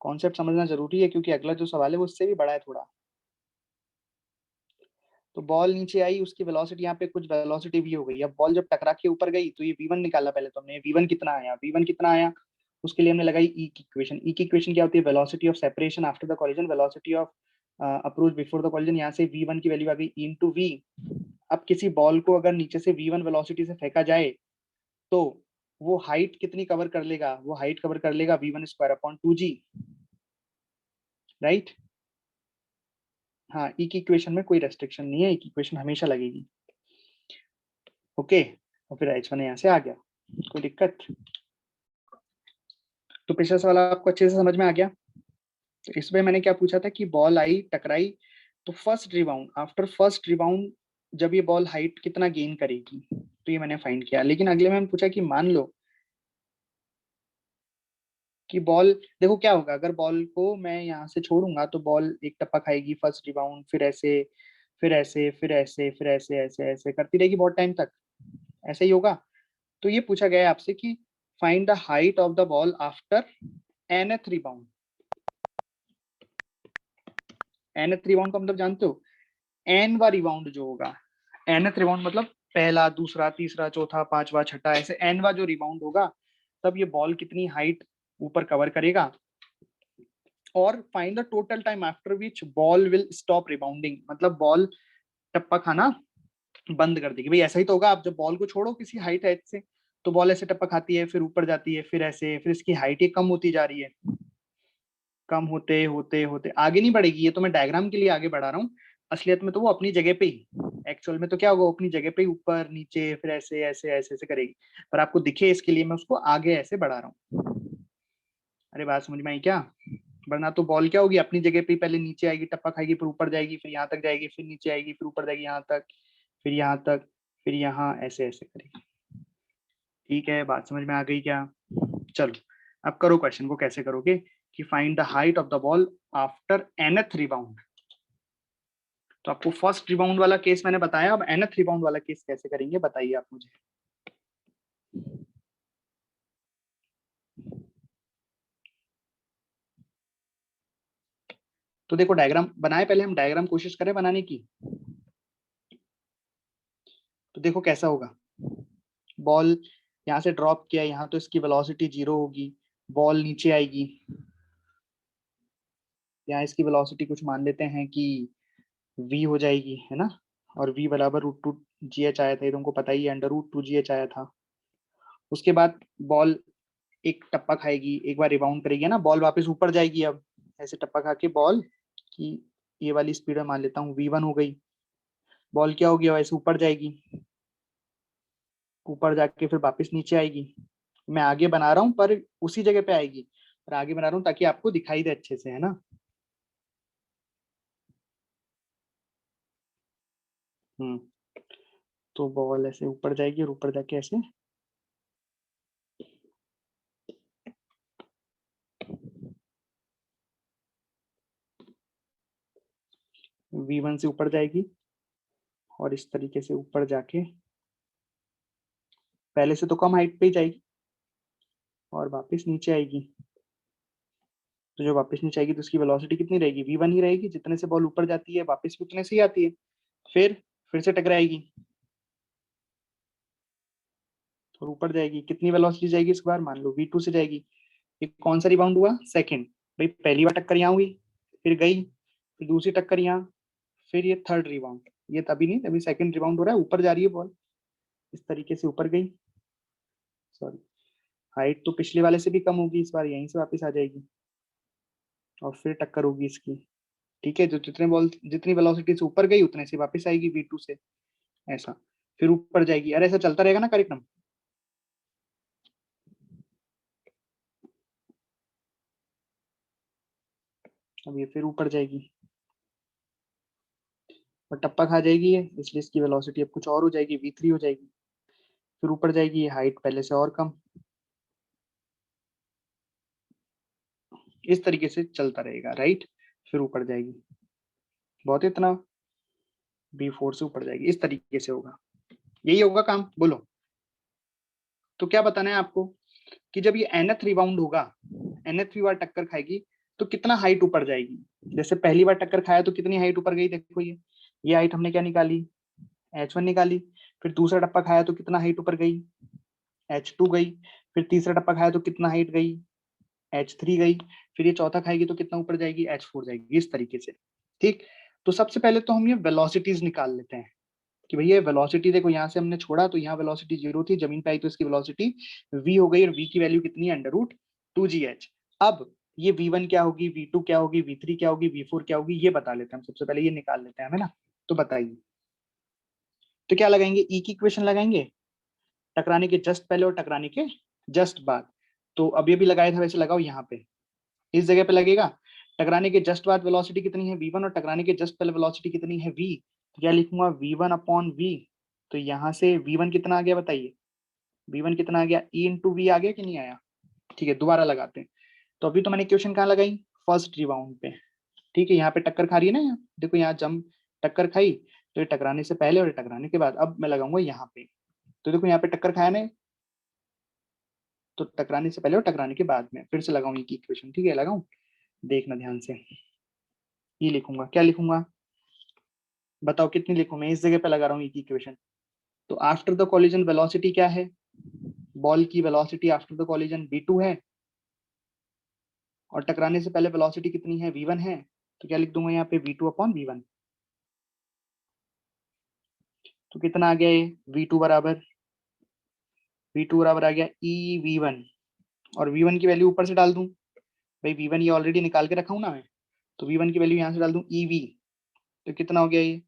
कॉन्सेप्ट समझना जरूरी है, क्योंकि अगला जो सवाल है वो उससे भी बड़ा है थोड़ा। तो बॉल नीचे आई, उसकी वेलोसिटी यहाँ पे कुछ वेलोसिटी भी हो गई। अब बॉल जब टकरा के ऊपर गई तो ये v1 निकाला पहले, तो हमने v1 कितना आया, v1 कितना आया, उसके लिए हमने लगाई ई की इक्वेशन। ई की इक्वेशन क्या होती है? Velocity of separation after the collision, velocity of approach before the collision. यहाँ से v1 की वैल्यू आ गई e इंटू वी। अब किसी बॉल को अगर नीचे से v1 वेलोसिटी से फेंका जाए तो वो हाइट कितनी कवर कर लेगा? वो हाइट कवर कर लेगा v1 square upon 2g, right? हाँ, ई की इक्वेशन में कोई रेस्ट्रिक्शन नहीं है, ई की इक्वेशन हमेशा लगेगी। ओके, और फिर h1 यहाँ से आ गया, कोई दिक्कत? तो पिछला सवाल आपको अच्छे से समझ में आ गया? तो इसमें मैंने क्या पूछा था कि बॉल आई, टकराई, तो first rebound, after first rebound जब ये बॉल हाइट कितना गेन करेगी, तो ये मैंने फाइंड किया। लेकिन अगले में मैंने पूछा कि मान लो कि बॉल, देखो क्या होगा अगर बॉल को मैं यहाँ से छोड़ूंगा, तो बॉल एक टप्पा खाएगी फर्स्ट रिबाउंड, फिर ऐसे, फिर ऐसे, फिर ऐसे, फिर ऐसे, ऐसे ऐसे करती रहेगी बहुत टाइम तक, ऐसे ही होगा। तो ये पूछा गया है आपसे कि find the height of the ball after nth rebound. nth rebound का मतलब जानते हो? nवा रिबाउंड जो होगा, nth रिबाउंड मतलब पहला, दूसरा, तीसरा, चौथा, पांचवा, छठा, ऐसे nवा जो रिबाउंड होगा, तब ये बॉल कितनी हाइट ऊपर कवर करेगा। और find the total time after which ball will stop rebounding, मतलब बॉल टप्पा खाना बंद कर देगी। भाई ऐसा ही तो होगा, आप जब बॉल को छोड़ो किसी हाइट एज से, तो बॉल ऐसे टप्पा खाती है, फिर ऊपर जाती है, फिर ऐसे, फिर इसकी हाइट ही कम होती जा रही है। कम होते होते होते आगे नहीं बढ़ेगी। ये तो मैं डायग्राम के लिए आगे बढ़ा रहा हूँ, असलियत में तो वो अपनी जगह पे ही, एक्चुअल में तो क्या होगा, वो अपनी जगह पे ही ऊपर नीचे फिर ऐसे ऐसे ऐसे ऐसे करेगी, पर आपको दिखे इसके लिए मैं उसको आगे ऐसे बढ़ा रहा हूँ। अरे बात समझ में आई क्या? वरना तो बॉल क्या होगी, अपनी जगह पे ही पहले नीचे आएगी, टप्पा खाएगी, फिर ऊपर जाएगी, फिर यहाँ तक जाएगी, फिर नीचे आएगी, फिर ऊपर जाएगी यहाँ तक, फिर यहाँ तक, फिर यहाँ ऐसे ऐसे करेगी। ठीक है, बात समझ में आ गई क्या? चलो अब करो क्वेश्चन को, कैसे करोगे कि find the height of the ball after nth rebound. तो आपको फर्स्ट रिबाउंड वाला केस मैंने बताया, अब nth रिबाउंड वाला केस कैसे करेंगे बताइए आप मुझे। तो देखो डायग्राम बनाए, पहले हम डायग्राम कोशिश करें बनाने की। तो देखो कैसा होगा, बॉल यहाँ से ड्रॉप किया, यहाँ तो इसकी वेलोसिटी 0 होगी, बॉल नीचे आएगी, यहाँ इसकी वेलोसिटी कुछ मान लेते हैं कि v हो जाएगी, है ना, और v बराबर √2gh आया था, ये तुमको पता ही है, √2gh आया था। उसके बाद बॉल एक टप्पा खाएगी, एक बार रिबाउंड करेगी, है ना, बॉल वापस ऊपर जाएगी। अब ऐसे टप्पा खा के बॉल की ये वाली स्पीड में मान लेता हूँ v1 हो गई, बॉल क्या होगी, ऐसे ऊपर जाएगी, ऊपर जाके फिर वापस नीचे आएगी। मैं आगे बना रहा हूँ पर उसी जगह पे आएगी, पर आगे बना रहा हूँ ताकि आपको दिखाई दे अच्छे से, है ना। हम्म। तो बॉल ऐसे ऊपर जाएगी और ऊपर जाके ऐसे v1 से ऊपर जाएगी और इस तरीके से ऊपर जाके पहले से तो कम हाइट पे ही जाएगी और वापस नीचे आएगी। तो जो वापस नीचे आएगी तो उसकी वेलोसिटी कितनी रहेगी, v1 ही रहेगी, जितने से बॉल ऊपर जाती है वापस भी उतने से ही आती है। फिर से टकराएगी और ऊपर जाएगी, कितनी वेलोसिटी जाएगी इस बार, मान लो v2 से जाएगी। ये कौन सा रिबाउंड हुआ, सेकंड। भाई पहली बार टक्कर यहाँ हुई, फिर गई, फिर दूसरी टक्कर यहाँ, फिर ये थर्ड रिबाउंड। ये तभी नहीं, अभी सेकंड रिबाउंड हो रहा है, ऊपर जा रही है बॉल, इस तरीके से ऊपर गई, सॉरी, हाइट तो पिछले वाले से भी कम होगी, इस बार यहीं से वापस आ जाएगी और फिर टक्कर होगी इसकी। ठीक है, जो जितने बॉल जितनी वेलोसिटी से ऊपर गई उतने से वापस आएगी v2 से, ऐसा, फिर ऊपर जाएगी। अरे ऐसा चलता रहेगा ना कार्यक्रम। अब ये फिर ऊपर जाएगी और टप्पा खा जाएगी ये, इसलिए इसकी वेलोसिटी अब कुछ और हो जाएगी, v3 हो जाएगी। फिर ऊपर जाएगी, ये हाइट पहले से और कम, इस तरीके से चलता रहेगा, राइट। फिर ऊपर जाएगी, बहुत इतना, v4 से ऊपर जाएगी, इस तरीके से होगा, यही होगा काम, बोलो। तो क्या बताना है आपको कि जब ये nth रिबाउंड होगा, nth बार टक्कर खाएगी तो कितना हाइट ऊपर जाएगी। जैसे पहली बार टक्कर खाया तो कितनी हाइट ऊपर गई, देखो ये हाइट हमने क्या निकाली, h1 निकाली। फिर दूसरा टप्पा खाया तो कितना हाइट ऊपर गई, h2 गई। फिर तीसरा टप्पा खाया तो कितना हाइट गई, h3 गई। फिर ये चौथा खाएगी तो कितना ऊपर जाएगी, h4 जाएगी, इस तरीके से। ठीक, तो सबसे पहले तो हम ये वेलोसिटीज निकाल लेते हैं कि भैया वेलोसिटी देखो, यहाँ से हमने छोड़ा तो यहाँ वेलोसिटी 0 थी, जमीन पे आई तो इसकी वेलोसिटी v हो गई, और v की वैल्यू कितनी है, √2gh। अब ये v1 क्या होगी, v2 क्या होगी, v3 क्या होगी, v4 क्या होगी, ये बता लेते हैं हम, सबसे पहले ये निकाल लेते हैं, है ना। तो बताइए, तो क्या लगाएंगे, ई की इक्वेशन लगाएंगे, टकराने के जस्ट पहले और टकराने के जस्ट बाद। तो अब ये भी लगाया था वैसे लगाओ, यहाँ पे इस जगह पे लगेगा। टकराने के जस्ट बाद वेलोसिटी कितनी है, v1, और टकराने के जस्ट पहले वेलोसिटी कितनी है, v। तो क्या लिखूंगा, v1/v। तो यहाँ से v1 कितना आ गया बताइए, v1 कितना आ गया, e इंटू वी आ गया कि नहीं आया। ठीक है, दोबारा लगाते हैं। तो अभी तो मैंने क्वेश्चन कहाँ लगाई, फर्स्ट रिबाउंड पे। ठीक है, यहाँ पे टक्कर खा रही है ना, यहाँ देखो, यहाँ जम टक्कर खाई, तो ये टकराने से पहले और ये टकराने के बाद। अब मैं लगाऊंगा यहाँ पे, तो देखो यहाँ पे टक्कर खाया ना, तो टकराने से पहले और टकराने के बाद में फिर से लगाऊं ये इक्वेशन। ठीक है, लगाऊं, देखना ध्यान से। ये लिखूंगा, क्या लिखूंगा बताओ, कितनी लिखूं, मैं इस जगह पे लगा रहा हूँ ये इक्वेशन। तो आफ्टर द कॉलिजन वेलोसिटी क्या है, बॉल की velocity after the collision v2 है, और टकराने से पहले वेलोसिटी कितनी है, v1 है। तो क्या लिख दूंगा यहाँ पे, v2/v1। तो कितना आ गया ये, v2 बराबर आ गया e v1, और v1 की वैल्यू ऊपर से डाल दूं, भाई V1 ये ऑलरेडी निकाल के रखा हूं ना मैं, तो V1 की वैल्यू यहाँ से डाल दूं EV, तो कितना हो गया ये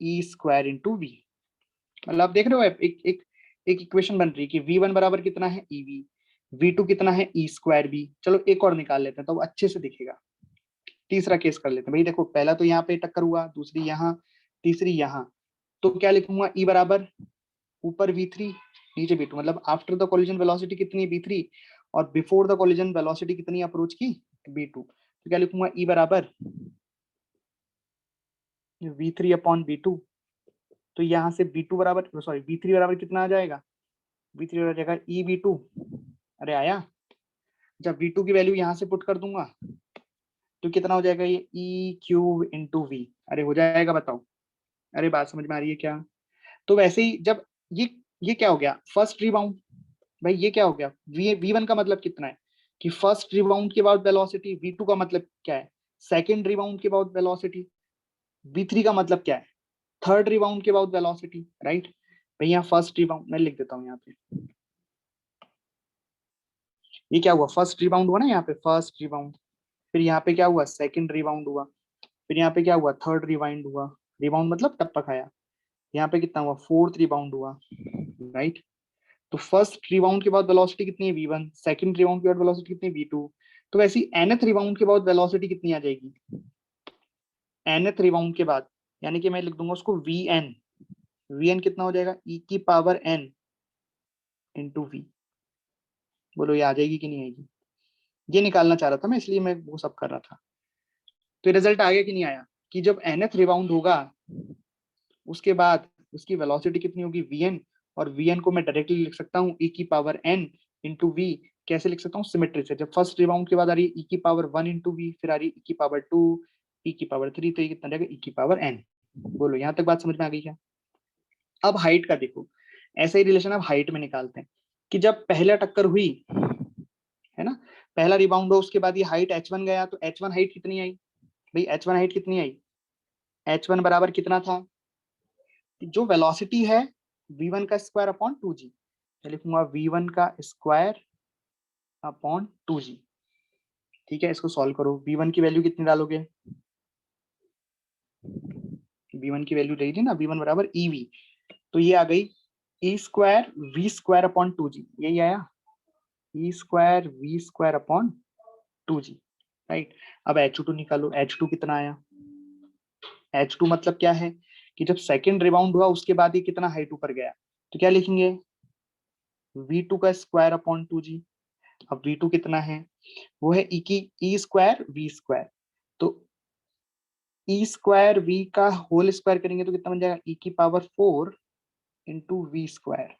E स्क्वायर इंटू वी। मतलब आप देख रहे हो एक एक एक इक्वेशन बन रही है कि V1 बराबर कितना है EV, V2 कितना है E स्क्वायर बी। चलो एक और निकाल लेते हैं तो अच्छे से दिखेगा। तीसरा केस कर लेते हैं भाई। देखो पहला तो यहाँ पे टक्कर हुआ, दूसरी यहाँ, तीसरी यहाँ। तो क्या लिखूंगा E बराबर ऊपर V3 नीचे V2, मतलब आफ्टर द कोलिजन वेलोसिटी कितनी है V3 और बिफोर द कोलिजन वेलोसिटी कितनी अप्रोच की V2। तो क्या लिखूंगा E बराबर V3 अपॉन V2। तो यहाँ से V2 बराबर सॉरी V3 बराबर कितना आ जाएगा, V3 बराबर जाएगा EV2। अरे आया। जब V2 की वैल्यू यहाँ से पुट कर दूंगा तो कितना हो जाएगा ये E क्यूब इंटू वी। अरे हो जाएगा बताओ। अरे बात समझ में आ रही है क्या। तो वैसे ही जब ये क्या हो गया फर्स्ट रिबाउंड। भाई ये क्या हो गया V1 का मतलब कितना है कि फर्स्ट रिबाउंड के बाद वेलोसिटी, V2 का मतलब क्या है सेकंड रिबाउंड के बाद वेलोसिटी, V3 का मतलब क्या है थर्ड रिबाउंड के बाद वेलोसिटी, राइट। भाई यहाँ फर्स्ट रिबाउंड मैं लिख देता हूँ यहाँ पे। ये क्या हुआ फर्स्ट रिबाउंड हुआ ना यहाँ पे फर्स्ट रिबाउंड, फिर यहाँ पे क्या हुआ सेकंड रिबाउंड हुआ, फिर यहाँ पे क्या हुआ थर्ड रिबाउंड हुआ। रिबाउंड मतलब टप्पा खाया। यहाँ पे कितना हुआ फोर्थ रिबाउंड हुआ, राइट। तो फर्स्ट रिबाउंड के बाद वेलोसिटी कितनी है V1, सेकंड रिबाउंड के बाद वेलोसिटी कितनी है V2। तो वैसी nth रिबाउंड के बाद वेलोसिटी कितनी आ जाएगी nth रिबाउंड के बाद, यानी कि मैं लिख दूंगा उसको Vn। Vn कितना हो जाएगा e की पावर n इंटू वी। बोलो ये आ जाएगी कि नहीं आएगी। ये निकालना चाह रहा था मैं, इसलिए मैं वो सब कर रहा था। तो रिजल्ट आ गया कि नहीं आया कि जब nth रिबाउंड होगा उसके बाद उसकी वेलोसिटी कितनी होगी Vn, और Vn को मैं डायरेक्टली लिख सकता हूँ e की पावर n इंटू वी। कैसे लिख सकता हूँ सिमेट्री से। जब फर्स्ट रिबाउंड के बाद आ रही है e की पावर 1 इंटू वी, फिर आ रही है e की पावर 2, e की पावर 3, तो ये कितना रहेगा e की पावर n। बोलो यहाँ तक बात समझ में आ गई क्या। अब हाइट का देखो, ऐसा ही रिलेशन अब हाइट में निकालते हैं कि जब पहला टक्कर हुई है ना, पहला रिबाउंड हो उसके बाद ये हाइट h1 गया, तो h1 हाइट कितनी आई भाई, h1 हाइट कितनी आई, h1 बराबर कितना था जो वेलोसिटी है v1 का स्क्वायर अपॉन 2g। मैं लिखूंगा v1 का स्क्वायर अपॉन 2g। ठीक है इसको सॉल्व करो। v1 की वैल्यू कितनी डालोगे, v1 की वैल्यू रही थी ना v1 बराबर ev, तो ये आ गई e square v square upon 2g। यही आया e square v square upon 2g, right. अब h2 निकालो, h2 कितना आया, h2 मतलब क्या है कि जब सेकंड रिबाउंड हुआ उसके बाद ये कितना हाइट ऊपर गया, तो क्या लिखेंगे v2 का स्क्वायर अपॉन 2g। अब v2 कितना है वो है e की e स्क्वायर v स्क्वायर, तो e स्क्वायर v का होल स्क्वायर करेंगे तो कितना बन जाएगा e की power 4 into v square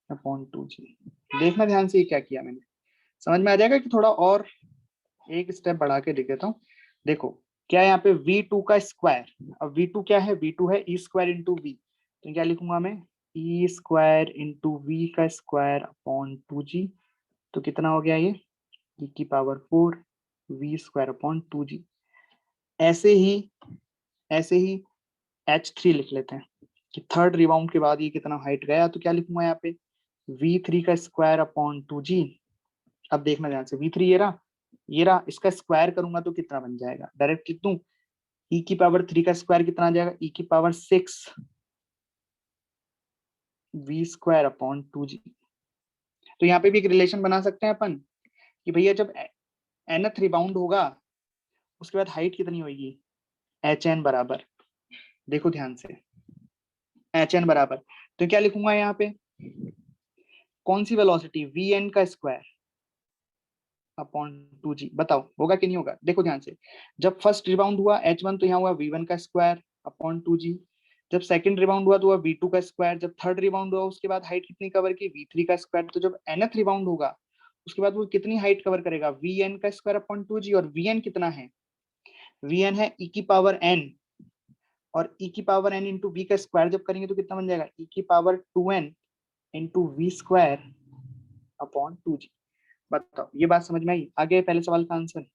upon 2g। देखना ध्यान से ये क्या किया मैंने, समझ में आ जाएगा कि थोड़ा और एक स्टेप बढ़ा के लिख देता हूँ। देखो क्या है यहाँ पे v2 का स्क्वायर, अब v2 क्या है v2 है e स्क्वायर इंटू वी, तो क्या लिखूंगा मैं e स्क्वायर इंटू वी का स्क्वायर अपॉन 2g। तो कितना हो गया ये e की power 4 we square upon 2g। ऐसे ही h3 लिख लेते हैं कि थर्ड रिबाउंड के बाद ये कितना हाइट गया, तो क्या लिखूंगा यहाँ पे v3 का स्क्वायर अपॉन 2g। अब देखना ध्यान से v3 ये रहा इसका स्क्वायर करूंगा तो कितना बन जाएगा, डायरेक्ट लिख दूं e की पावर 3 का स्क्वायर कितना आ जाएगा e की power 6 we square upon 2g। तो यहाँ पे भी एक रिलेशन बना सकते हैं अपन कि भैया जब nth रिबाउंड होगा उसके बाद हाइट कितनी होगी hn बराबर, देखो ध्यान से hn बराबर, तो क्या लिखूंगा यहाँ पे कौन सी वेलोसिटी vn का स्क्वायर अपॉन 2g। बताओ होगा कि नहीं होगा, देखो ध्यान से। जब फर्स्ट रिबाउंड हुआ h1 तो यहाँ हुआ v1 का स्क्वायर अपॉन 2g। जब सेकंड रिबाउंड हुआ तो हुआ v2 का स्क्वायर। जब थर्ड रिबाउंड हुआ उसके बाद हाइट कितनी कवर की v3 का स्क्वायर। तो जब nth रिबाउंड होगा उसके बाद वो कितनी हाइट कवर करेगा vn का स्क्वायर अपॉन 2g, और vn कितना है vn है e की पावर n, और e की पावर n इंटू वी का स्क्वायर जब करेंगे तो कितना बन जाएगा e की power 2n into v square upon 2g। बताओ ये बात समझ में आई, आगे पहले सवाल का आंसर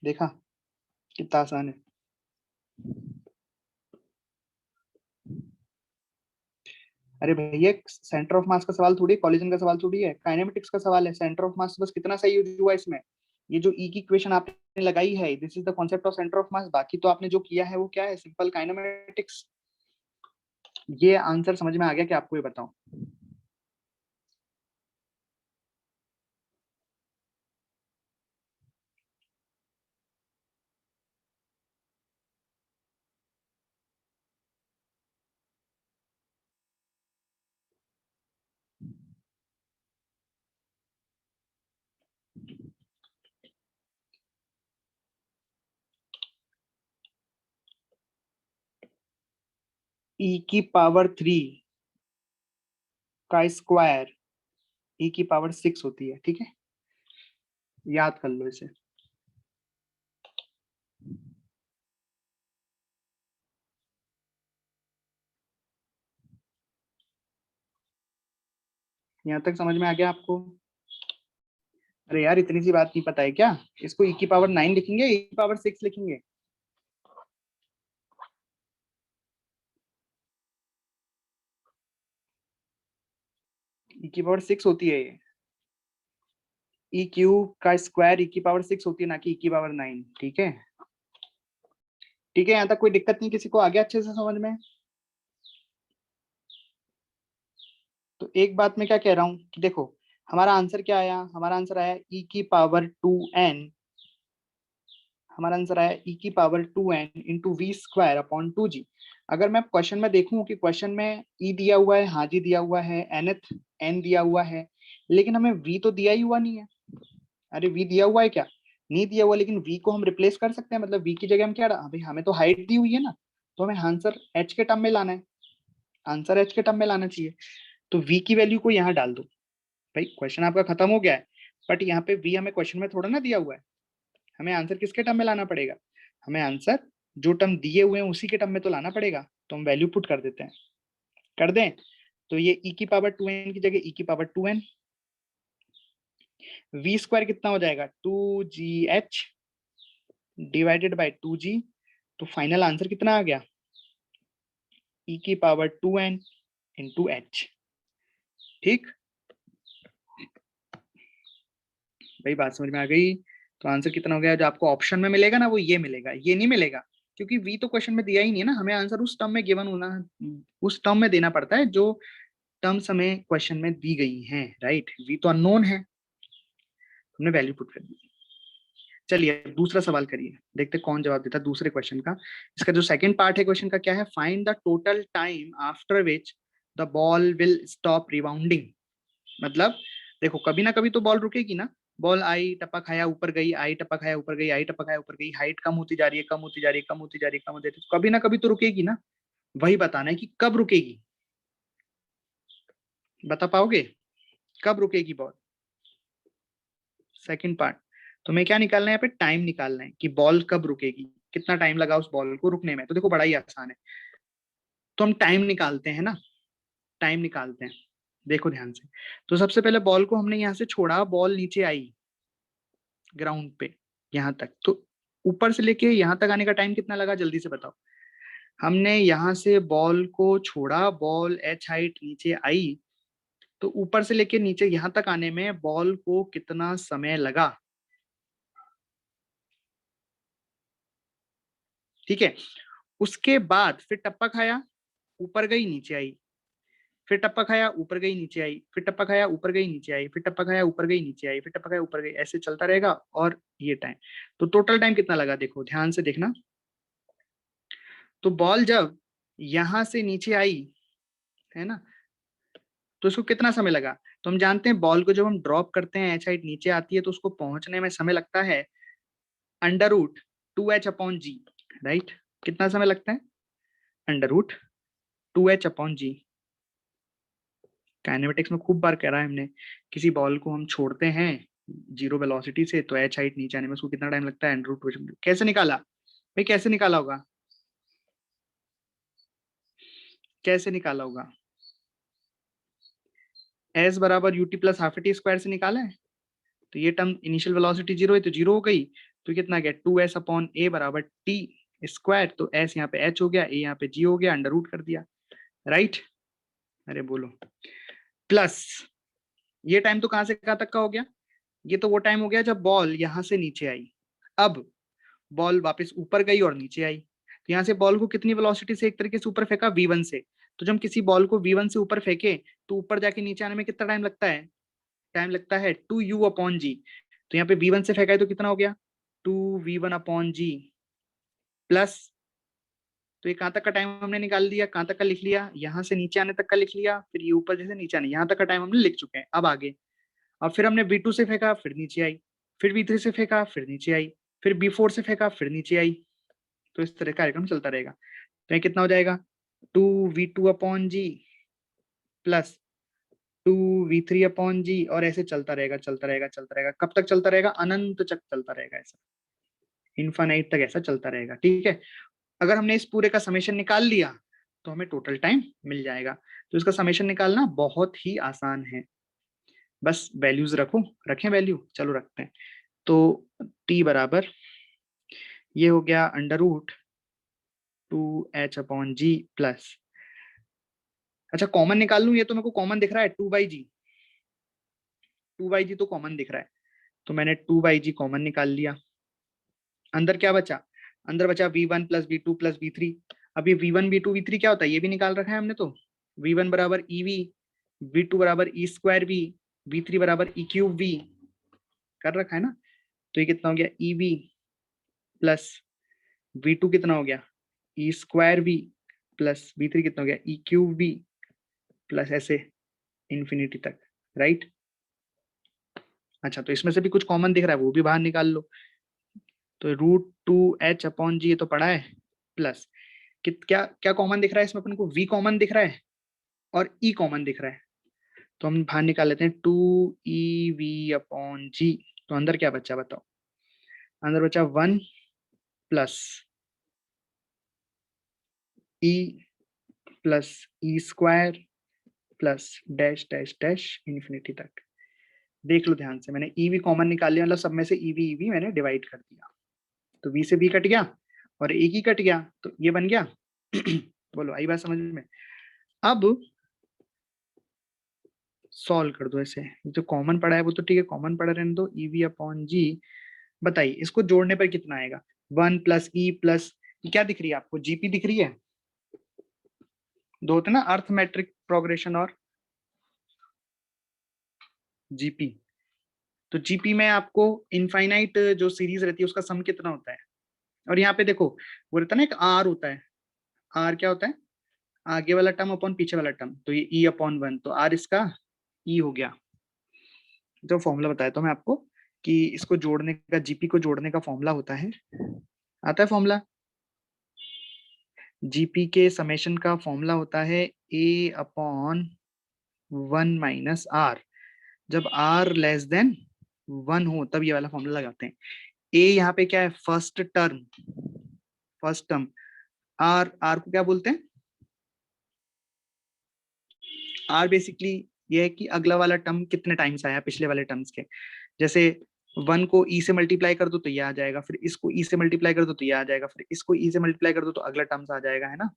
देखा कितना आसान है। अरे भैया सेंटर ऑफ मास का सवाल थोड़ी, कॉलिजन का सवाल थोड़ी है, काइनेमेटिक्स का सवाल है। सेंटर ऑफ मास बस कितना सही हुआ इसमें, ये जो ई की इक्वेशन आपने लगाई है, this is the concept of centre of mass. बाकी तो आपने जो किया है वो क्या है, सिंपल काइनेमेटिक्स। ये आंसर समझ में आ गया कि आपको ये बताऊं? ई की पावर 3 का स्क्वायर ई की पावर 6 होती है, ठीक है, याद कर लो इसे। यहाँ तक समझ में आ गया आपको? अरे यार इतनी सी बात नहीं पता है क्या? इसको ई की पावर 9 लिखेंगे, ई की पावर 6 लिखेंगे? ई की पावर 6 होती है ये, ई क्यूब का स्क्वायर ई की पावर 6 होती है, ना कि ई की पावर 9, ठीक है? ठीक है, यहाँ तक कोई दिक्कत नहीं किसी को? आ गया अच्छे से समझ में? तो एक बात मैं क्या कह रहा हूँ कि देखो, हमारा आंसर क्या आया, हमारा आंसर आया ई की पावर 2n, हमारा आंसर आया ई की power 2n into v square upon 2g। अगर मैं क्वेश्चन में देखूं कि क्वेश्चन में ई दिया हुआ है, हाँ जी दिया हुआ है, nth n दिया हुआ है, लेकिन हमें v तो दिया ही हुआ नहीं है। अरे v दिया हुआ है क्या? नहीं दिया हुआ, लेकिन v को हम रिप्लेस कर सकते हैं, मतलब v की जगह हम क्या अभी हमें तो हाइट दी हुई है ना, तो हमें आंसर h के टर्म में लाना है, आंसर h के टर्म में लाना चाहिए। तो v की वैल्यू को यहाँ डाल दो। भाई क्वेश्चन आपका खत्म हो गया है, बट यहाँ पे v हमें क्वेश्चन में थोड़ा ना दिया हुआ है, हमें आंसर किसके टर्म में लाना पड़ेगा? हमें आंसर जो टर्म दिए हुए हैं उसी के टर्म में तो लाना पड़ेगा। तो हम वैल्यू पुट कर देते हैं, कर दें? तो ये e की पावर 2n की जगह e की पावर 2n, वी स्क्वायर कितना हो जाएगा 2gh डिवाइडेड बाय 2g। तो फाइनल आंसर कितना आ गया, e की पावर 2n इंटू h। ठीक, भाई बात समझ में आ गई? तो आंसर कितना हो गया, जो आपको ऑप्शन में मिलेगा ना वो ये मिलेगा, ये नहीं मिलेगा, क्योंकि वी तो क्वेश्चन में दिया ही नहीं है ना, हमें आंसर उस टर्म में गिवन होना, उस टर्म में देना पड़ता है जो टर्म्स हमें क्वेश्चन में दी गई हैं, राइट? वी तो अननोन है, हमने वैल्यू पुट कर दी। चलिए दूसरा सवाल करिए, देखते कौन जवाब देता है दूसरे क्वेश्चन का। इसका जो सेकंड पार्ट है क्वेश्चन का क्या है, find the total time after which the ball will stop rebounding. मतलब देखो कभी ना कभी तो बॉल रुकेगी ना, बॉल आई टपक खाया ऊपर गई, आई टपक खाया ऊपर गई, आई टपक खाया ऊपर गई, हाइट कम होती जा रही है, कम होती जा रही है, कम होती जा रही है, कम होती जा रही है, कभी ना कभी तो रुकेगी ना। वही बताना है कि कब रुकेगी, बता पाओगे कब रुकेगी बॉल? सेकंड पार्ट, तुम्हें क्या निकालना है यहाँ पे, टाइम निकालना है कि बॉल कब रुकेगी, कितना टाइम लगा उस बॉल को रुकने में। तो देखो बड़ा ही आसान है, तो हम टाइम निकालते हैं ना, टाइम निकालते हैं। देखो ध्यान से, तो सबसे पहले बॉल को हमने यहाँ से छोड़ा, बॉल नीचे आई ग्राउंड पे यहाँ तक, तो ऊपर से लेके यहाँ तक आने का टाइम कितना लगा, जल्दी से बताओ। हमने यहाँ से बॉल को छोड़ा, बॉल एच हाइट नीचे आई, तो ऊपर से लेके नीचे यहाँ तक आने में बॉल को कितना समय लगा? ठीक है, उसके बाद फिर टप्पा खाया, ऊपर गई नीचे आई, फिर टप्पा खाया ऊपर गई नीचे आई, फिर टप्पा खाया ऊपर गई नीचे आई, फिर टप्पा खाया ऊपर गई नीचे आई, फिर टप्पा खाया ऊपर गई, ऐसे चलता रहेगा। और ये टाइम, तो टोटल टाइम कितना लगा, देखो ध्यान से देखना। तो बॉल जब यहां से नीचे आई, है ना, तो इसको कितना समय लगा? तो हम जानते हैं बॉल को जब हम ड्रॉप करते हैं एच हाइट नीचे आती है, तो उसको पहुंचने में समय लगता है √2h/g, राइट? कितना समय लगता है? √2h/g। काइनेमेटिक्स में खूब बार करा है हमने, किसी बॉल को हम छोड़ते हैं जीरो वेलोसिटी से, तो एच हाइट नीचे आने में उसको कितना टाइम लगता है, √2h। कैसे निकाला भाई, कैसे निकाला होगा, कैसे निकाला होगा? एस बराबर UT plus half T square से निकाला है। तो ये टर्म इनिशियल वेलोसिटी जीरो है तो जीरो हो गई, तो कितना गया 2s/a बराबर टी स्क्वायर। तो एस यहाँ पे एच हो गया, ए यहाँ पे जी हो गया, अंडर रूट कर दिया, राइट? अरे बोलो, प्लस ये टाइम तो कहां से कहां तक का हो गया, ये तो वो टाइम हो गया जब बॉल यहां से नीचे आई। अब बॉल वापस ऊपर गई और नीचे आई, तो यहाँ से बॉल को कितनी वेलोसिटी से एक तरीके से ऊपर फेंका, v1 से। तो जब हम किसी बॉल को v1 से ऊपर फेंके तो ऊपर जाके नीचे आने में कितना टाइम लगता है, टाइम लगता है 2u/g। तो यहाँ पे v1 से फेंका है तो कितना हो गया, 2v1/g प्लस, तो ये कहाँ तक का टाइम हमने निकाल दिया, कहाँ तक का लिख लिया, यहाँ से नीचे आने तक का लिख लिया, फिर ये ऊपर जैसे नीचे आने, यहाँ तक का टाइम हमने लिख चुके हैं। अब आगे, अब फिर हमने v2 से फेंका फिर नीचे आई, फिर v3 से फेंका फिर नीचे आई, फिर v4 से फेंका फिर नीचे आई। तो इस तरह का कार्यक्रम चलता रहेगा। तो ये कितना हो जाएगा, 2v2/g प्लस 2v3/g, और ऐसे चलता रहेगा चलता रहेगा चलता रहेगा। कब तक चलता रहेगा, अनंत तक चलता रहेगा, ऐसा इनफाइनाइट तक ऐसा चलता रहेगा। ठीक है, अगर हमने इस पूरे का समेशन निकाल लिया तो हमें टोटल टाइम मिल जाएगा। तो इसका समेशन निकालना बहुत ही आसान है, बस वैल्यूज रखो, रखें वैल्यू, चलो रखते हैं। तो t बराबर, ये हो गया √2h/g प्लस, अच्छा कॉमन निकाल लूं, ये तो मेरे को कॉमन दिख रहा है 2/g, 2/g तो कॉमन दिख रहा है, तो मैंने 2/g कॉमन निकाल लिया। अंदर क्या बचा, अंदर बचा v1 plus v2 plus v3। अब ये v1 v2 v3 क्या होता है, ये भी निकाल रखा है हमने, तो v1 बराबर ev, v2 बराबर e²v, v3 बराबर e³ v कर रखा है ना। तो ये कितना हो गया, ev प्लस v2 कितना हो गया, e² v प्लस v3 कितना हो गया, e³ v प्लस ऐसे इंफिनिटी तक, राइट। अच्छा, तो इसमें से भी कुछ कॉमन दिख रहा है, वो भी बाहर निकाल लो। तो √2h/g ये तो पड़ा है, प्लस क्या क्या कॉमन दिख रहा है इसमें अपन को, v कॉमन दिख रहा है और e कॉमन दिख रहा है, तो हम बाहर निकाल लेते हैं 2ev/g। तो अंदर क्या बचा बताओ, अंदर बचा 1 plus e plus e² plus dash dash dash infinity तक। देख लो ध्यान से, मैंने e v कॉमन निकाल लिया, मतलब सब में से e v मैंने डिवाइड कर दिया, तो v से v कट गया और एक ही कट गया, तो ये बन गया। बोलो आई बात समझ में। अब सॉल्व कर दो ऐसे, जो कॉमन पड़ा है वो तो ठीक है, कॉमन पड़ा रहने दो, ev/g। बताइए इसको जोड़ने पर कितना आएगा, 1 प्लस e प्लस, क्या दिख रही है आपको, जीपी दिख रही है, दो होते ना, अर्थमेट्रिक प्रोग्रेशन और जीपी। तो जीपी में आपको इनफाइनाइट जो सीरीज रहती है उसका सम कितना होता है, और यहाँ पे देखो वो रहता है ना एक आर होता है, आर क्या होता है, आगे वाला टर्म अपॉन पीछे वाला टर्म, तो ये e/1, तो आर इसका e हो गया। जो फॉर्मूला बताया था मैं आपको कि इसको जोड़ने का, जीपी को जोड़ने का फॉर्मूला होता है, आता है फॉर्मूला, जीपी के समेशन का फॉर्मूला होता है a/1 - r। जब r लेस देन 1 हो तब ये वाला फॉर्मूला लगाते हैं। a यहाँ पे क्या है, first term, first term, r को क्या बोलते हैं, r बेसिकली ये है कि अगला वाला टर्म कितने टाइम्स आया पिछले वाले टर्म्स के। जैसे 1 को e से मल्टीप्लाई कर दो तो ये आ जाएगा, फिर इसको e से मल्टीप्लाई कर दो तो ये आ जाएगा, फिर इसको e से मल्टीप्लाई कर दो तो अगला टर्म्स आ जाएगा, है ना।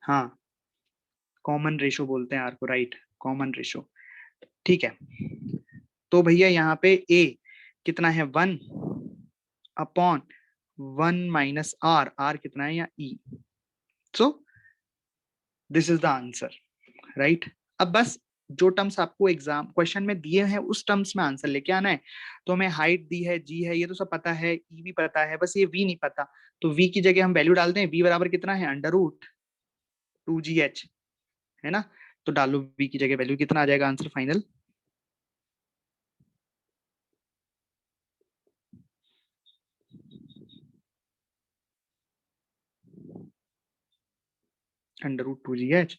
हाँ, कॉमन रेशो बोलते हैं आर को, राइट, कॉमन रेशो। ठीक है, तो भैया यहाँ पे a कितना है, 1/1 - r कितना है, या e। So this is the answer, right. अब बस जो टर्म्स आपको एग्जाम क्वेश्चन में दिए हैं उस टर्म्स में आंसर लेके आना है। तो हमें हाइट दी है, जी है, ये तो सब पता है, ई भी पता है, बस ये वी नहीं पता। तो वी की जगह हम वैल्यू डाल दें, वी बराबर कितना है, √2gh, है ना। तो डालो वी की जगह वैल्यू, कितना आ जाएगा आंसर फाइनल, √2gh,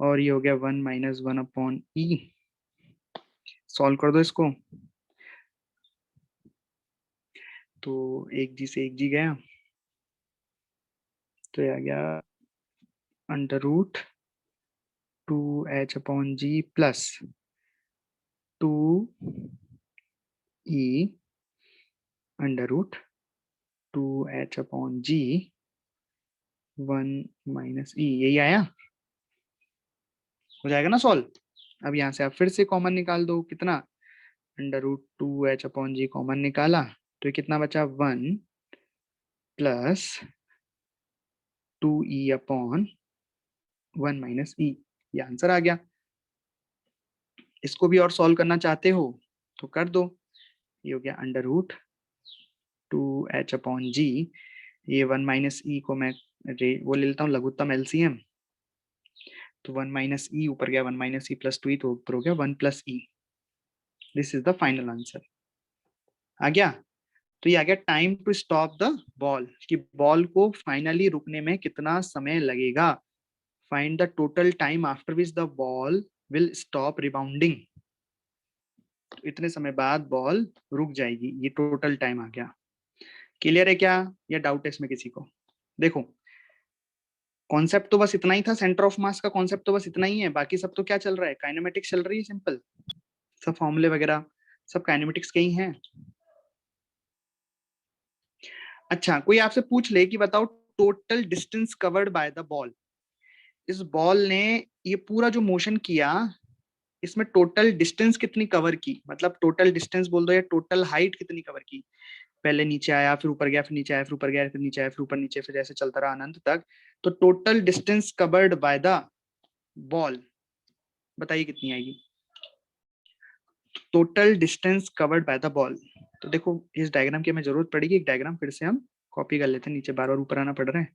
और ये हो गया 1 - 1/e। सॉल्व कर दो इसको, तो एक जी से एक जी गया, तो ये आ गया √2h/g plus 2e √2h/g 1 - e, यही आया। हो जाएगा ना सॉल्व। अब यहाँ से आप फिर से कॉमन निकाल दो, कितना, √2h/g कॉमन निकाला तो ये कितना बचा, 1 प्लस 2e/1 - e, ये आंसर आ गया। इसको भी और सॉल्व करना चाहते हो तो कर दो, ये हो गया √2h/g, ये 1 - e को मैं वो ले लेता हूँ लघुत्तम एलसीएम, तो 1 - e ऊपर गया, 1 - e प्लस 2e, तो ऊपर हो गया 1 + e। This is the final answer. आ गया। तो ये आ गया time to stop the ball, कि बॉल को फाइनली रुकने में कितना समय लगेगा। Find the total time after which the ball will stop rebounding. इतने समय बाद बॉल रुक जाएगी, ये टोटल टाइम आ गया। क्लियर है क्या, या डाउट है इसमें किसी को? देखो कॉन्सेप्ट तो बस इतना ही था, सेंटर ऑफ मास का कॉन्सेप्ट तो बस इतना ही है, बाकी सब तो क्या चल रहा है, काइनेमेटिक्स चल रही है, सिंपल सब फॉर्मूले वगैरह सब काइनेमेटिक्स के ही हैं। अच्छा, कोई आपसे पूछ ले कि बताओ total distance covered by the ball, इस बॉल ने ये पूरा जो मोशन किया, इसमें टोटल डिस्टेंस कितनी कवर की, मतलब टोटल डिस्टेंस बोल दो या टोटल हाइट कितनी कवर की। पहले नीचे आया, फिर ऊपर गया, फिर नीचे आया, फिर ऊपर गया, फिर नीचे आया, फिर ऊपर नीचे, फिर ऐसे चलता रहा अनंत तक। तो total distance covered by the ball बताइए कितनी आएगी। Total distance covered by the ball, तो देखो इस डायग्राम की हमें जरूरत पड़ेगी, एक डायग्राम फिर से हम कॉपी कर लेते हैं, नीचे बार बार ऊपर आना पड़ रहा है।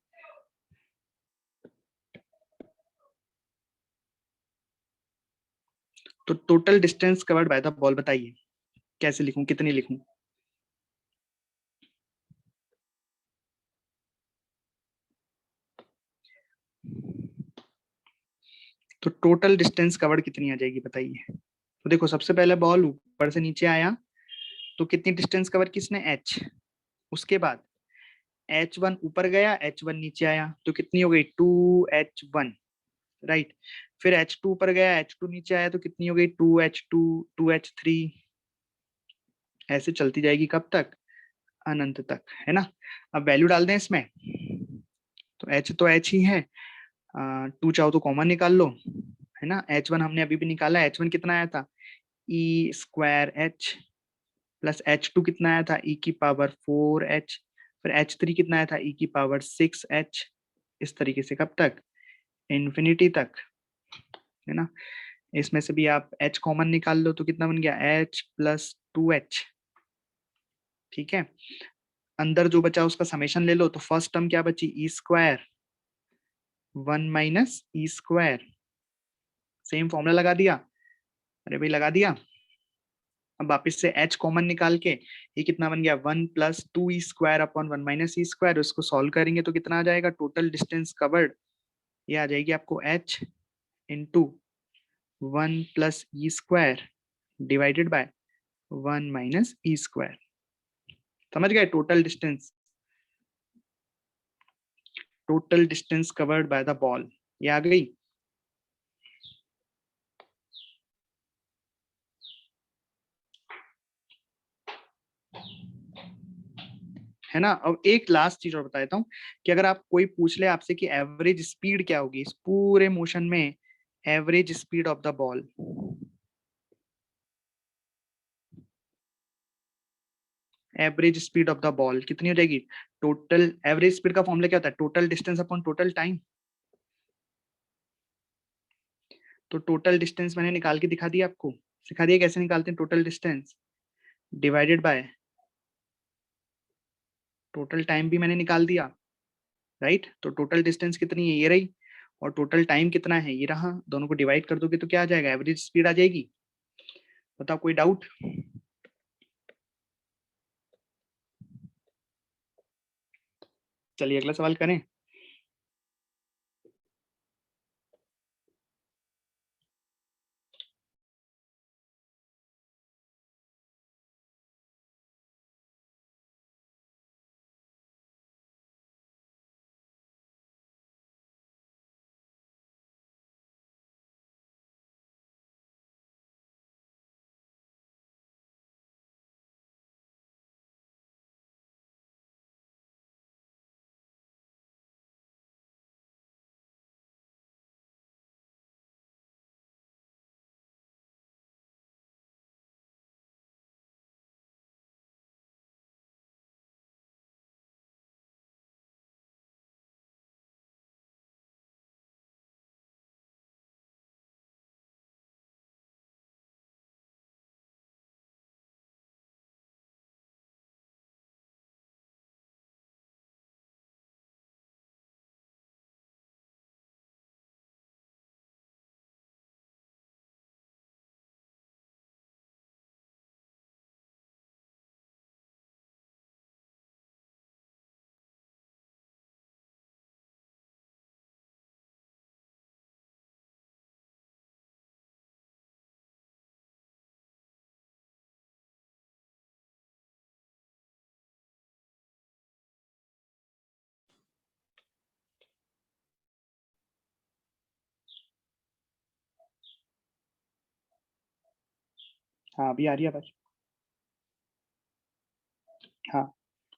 तो total distance covered by the ball बताइए कैसे लिखूं, कितनी लिखूं। तो टोटल डिस्टेंस कवर्ड कितनी आ जाएगी बताइए। तो देखो सबसे पहले बॉल ऊपर से नीचे आया, तो कितनी डिस्टेंस कवर की इसने, h। उसके बाद h1 ऊपर गया, h1 नीचे आया, तो कितनी हो गई, 2h1, राइट। फिर h2 ऊपर गया, h2 नीचे आया, तो कितनी हो गई, 2h2, 2h3, ऐसे चलती जाएगी कब तक, अनंत तक, है ना। अब वैल्यू डाल दें इसमें, तो h तो h ही है, 2 चाहो तो कॉमन निकाल लो, है ना। h1 हमने अभी भी निकाला, h1 कितना आया था, e²h, प्लस h2 कितना आया था, e⁴h, फिर h3 कितना आया था, e⁶h, इस तरीके से कब तक, इन्फिनिटी तक, है ना। इसमें से भी आप h कॉमन निकाल लो तो कितना बन गया, h + 2h, ठीक है। अंदर जो बचा उसका समेशन ले लो, तो फर्स्ट टर्म क्या बची, e², 1 - e², सेम फॉर्मूला लगा दिया, अरे भाई लगा दिया। अब वापिस से h कॉमन निकाल के ये कितना बन गया, 1 + 2e²/1 - e², उसको सॉल्व करेंगे तो कितना आ जाएगा, टोटल डिस्टेंस कवर्ड, ये आ जाएगी आपको h into 1 + e² divided by 1 - e²। समझ गए, total distance, total distance covered by the ball, ये आ गई। है ना। अब एक लास्ट चीज और बता देता हूँ, कि अगर आप कोई पूछ ले आपसे कि एवरेज स्पीड क्या होगी इस पूरे मोशन में, average speed of the ball, average speed of the ball कितनी हो जाएगी, टोटल एवरेज स्पीड का फॉर्मूला क्या होता है, total distance upon total time. तो टोटल डिस्टेंस मैंने निकाल के दिखा दिया आपको, सिखा दिया कैसे निकालते हैं total distance, divided by total time भी मैंने निकाल दिया, राइट। तो टोटल डिस्टेंस कितनी है, ये रही, और टोटल टाइम कितना है, ये रहा, दोनों को डिवाइड कर दोगे तो क्या आ जाएगा, एवरेज स्पीड आ जाएगी। बताओ कोई डाउट। चलिए अगला सवाल करें। हाँ अभी आ रही है आवाज। हाँ,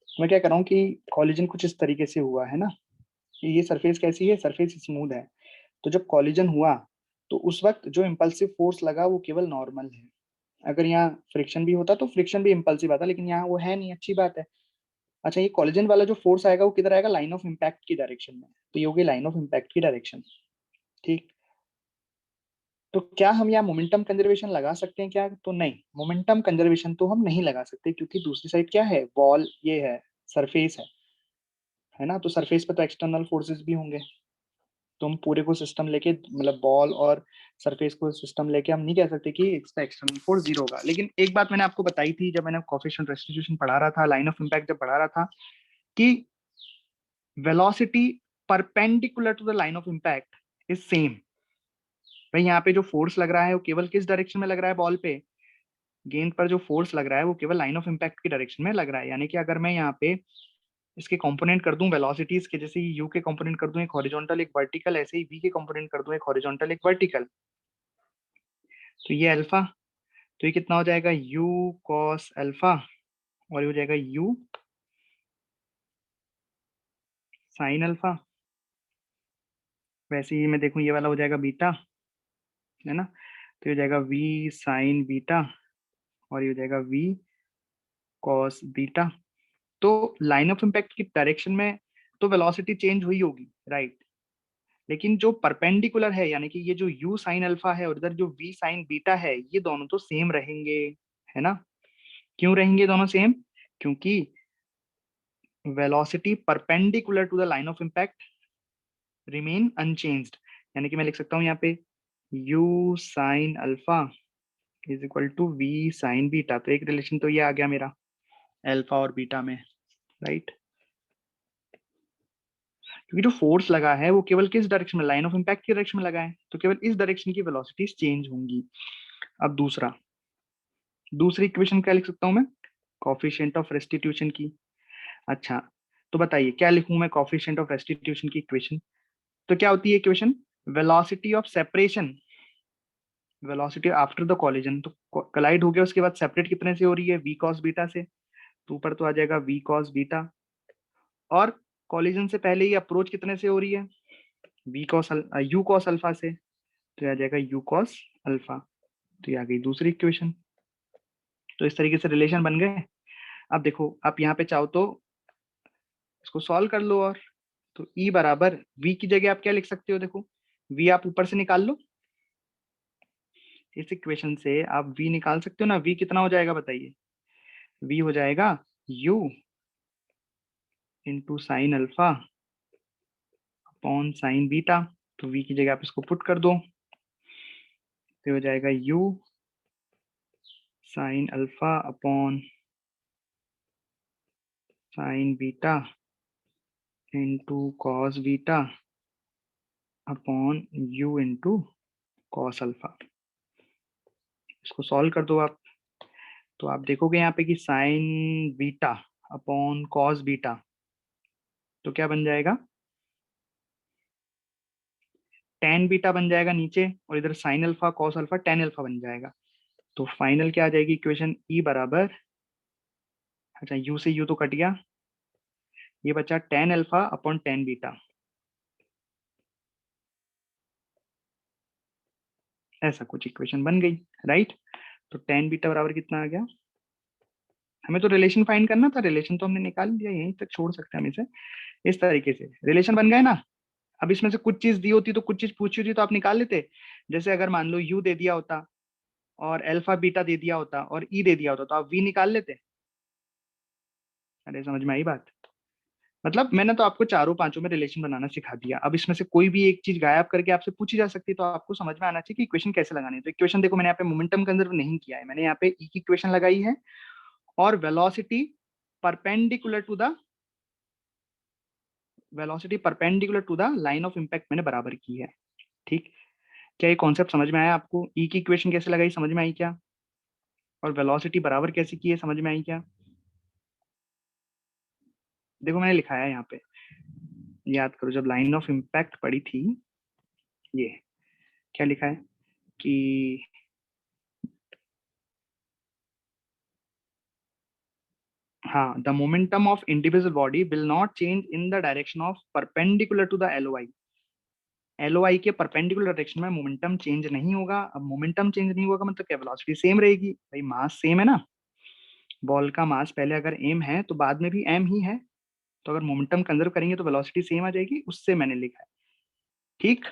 मैं क्या कर रहा हूँ कि कॉलिजन कुछ इस तरीके से हुआ है ना, ये सरफेस कैसी है, सरफेस स्मूथ है। तो जब कॉलिजन हुआ तो उस वक्त जो इम्पल्सिव फोर्स लगा वो केवल नॉर्मल है। अगर यहाँ फ्रिक्शन भी होता तो फ्रिक्शन भी इम्पल्सिव आता, लेकिन यहाँ वो है नहीं, अच्छी बात है। अच्छा, ये कॉलिजन वाला जो फोर्स आएगा वो किधर आएगा, लाइन ऑफ इम्पैक्ट की डायरेक्शन में, तो ये होगी लाइन ऑफ इम्पैक्ट की डायरेक्शन। ठीक। तो क्या हम यहाँ मोमेंटम कंजर्वेशन लगा सकते हैं क्या, तो नहीं, मोमेंटम कंजर्वेशन तो हम नहीं लगा सकते, क्योंकि दूसरी साइड क्या है, वॉल ये है, सरफेस है ना, तो सरफेस पे तो एक्सटर्नल फोर्सेस भी होंगे। तो हम पूरे को सिस्टम लेके, मतलब बॉल और सरफेस को सिस्टम लेके हम नहीं कह सकते कि इसका एक्सटर्नल फोर्स जीरो होगा। लेकिन एक बात मैंने आपको बताई थी जब मैंने कोएफिशिएंट रेस्टिट्यूशन पढ़ा रहा था, लाइन ऑफ इम्पैक्ट जब पढ़ा रहा था, कि velocity perpendicular to the line of impact is same. भाई यहाँ पे जो फोर्स लग रहा है वो केवल किस डायरेक्शन में लग रहा है, बॉल पे, गेंद पर जो फोर्स लग रहा है वो केवल लाइन ऑफ इम्पैक्ट की डायरेक्शन में लग रहा है। यानी कि अगर मैं यहाँ पे इसके कंपोनेंट कर दूं वेलोसिटीज के, जैसे यू के कंपोनेंट कर दूं एक हॉरिजॉन्टल एक वर्टिकल, ऐसे ही वी के कंपोनेंट कर दूं एक हॉरिजॉन्टल एक वर्टिकल, तो ये अल्फा, तो ये कितना हो जाएगा, यू कॉस अल्फा, और ये हो जाएगा यू साइन अल्फा। वैसे ही मैं देखूं ये वाला हो जाएगा बीटा, है ना, तो ये हो जाएगा वी साइन बीटा, और ये हो जाएगा वी कॉस बीटा। तो लाइन ऑफ इम्पैक्ट की डायरेक्शन में तो वेलोसिटी चेंज हुई होगी, राइट, लेकिन जो परपेंडिकुलर है, यानी कि ये जो u साइन अल्फा है और इधर जो v साइन बीटा है, ये दोनों तो सेम रहेंगे, है ना। क्यों रहेंगे दोनों सेम, क्योंकि velocity perpendicular to the line of impact remain unchanged. यानी कि मैं लिख सकता हूँ यहाँ पे u sine alpha is equal to v sine beta, तो एक रिलेशन तो ये आ गया मेरा अल्फा और बीटा में, राइट। क्योंकि जो फोर्स लगा है वो केवल किस डायरेक्शन में, लाइन ऑफ इम्पैक्ट की डायरेक्शन में लगा है, तो केवल इस डायरेक्शन की वेलोसिटीज चेंज होंगी। अब दूसरी इक्वेशन क्या लिख सकता हूँ मैं, कॉफिशिएंट ऑफ रेस्टिट्यूशन की। अच्छा, तो बताइए क्या लिखूं मैं कॉफिशिएंट ऑफ रेस्टिट्यूशन की इक्वेशन, तो क्या होती है equation, velocity of separation, velocity after the collision, तो कलाइड हो गया उसके बाद सेपरेट कितने से हो रही है, वी कॉस बीटा से, तो ऊपर तो आ जाएगा वी कॉस बीटा, और कॉलिजन से पहले ही अप्रोच कितने से हो रही है, v cos u cos alpha से, तो आ जाएगा यू कॉस अल्फा। तो ये आ गई दूसरी इक्वेशन। तो इस तरीके से रिलेशन बन गए। अब देखो आप यहाँ पे चाहो तो इसको सॉल्व कर लो, और तो E बराबर V की जगह आप क्या लिख सकते हो, देखो V आप ऊपर से निकाल लो, इस इक्वेशन से आप V निकाल सकते हो ना, V कितना हो जाएगा बताइए, V हो जाएगा U into sine alpha upon sine beta, तो V की जगह आप इसको पुट कर दो, तो हो जाएगा U sine alpha upon sine beta into cos beta upon U into cos alpha. इसको सॉल्व कर दो आप, तो आप देखोगे यहाँ पे कि sign beta upon cos beta, तो क्या बन जाएगा, टेन बीटा बन जाएगा नीचे, और इधर sine alpha cos alpha tan alpha बन जाएगा। तो फाइनल क्या आ जाएगी इक्वेशन, ई बराबर, अच्छा यू से यू तो कट गया, ये बचा tan alpha upon tan beta, ऐसा कुछ इक्वेशन बन गई, राइट। तो टेन बीटा बराबर कितना आ गया, हमें तो रिलेशन फाइंड करना था, रिलेशन तो हमने निकाल दिया, यहीं तक छोड़ सकते हैं हम इसे। इस तरीके से रिलेशन बन गए ना। अब इसमें से कुछ चीज दी होती तो कुछ चीज पूछी होती तो आप निकाल लेते। जैसे अगर मान लो यू दे दिया होता और अल्फा बीटा दे दिया होता और ई दे दिया होता तो आप वी निकाल लेते। अरे समझ में आई बात, मतलब मैंने तो आपको चारों पांचों में रिलेशन बनाना सिखा दिया। अब इसमें से कोई भी एक चीज गायब करके आपसे पूछी जा सकती है, तो आपको समझ में आना चाहिए कि इक्वेशन कैसे लगानी है। तो इक्वेशन देखो, मैंने यहाँ पे मोमेंटम कंजर्व नहीं किया है, मैंने यहाँ पे ई की इक्वेशन लगाई है, और velocity perpendicular to the line of impact मैंने बराबर की है। ठीक, क्या ये कॉन्सेप्ट समझ में आया आपको, ई की इक्वेशन कैसे लगाई समझ में आई क्या, और वेलोसिटी बराबर कैसे की है समझ में आई क्या। देखो मैंने लिखा है यहाँ पे, याद करो जब लाइन ऑफ इम्पैक्ट पड़ी थी, ये क्या लिखा है कि हाँ, the momentum of individual body will not change in the direction of perpendicular to the LOI. LOI के परपेंडिकुलर डायरेक्शन में मोमेंटम चेंज नहीं होगा। अब मोमेंटम चेंज नहीं होगा मतलब क्या, वेलोसिटी सेम रहेगी भाई, मास सेम है ना। बॉल का मास पहले अगर एम है तो बाद में भी एम ही है, तो अगर मोमेंटम कंजर्व करेंगे तो वेलोसिटी सेम आ जाएगी, उससे मैंने लिखा है। ठीक।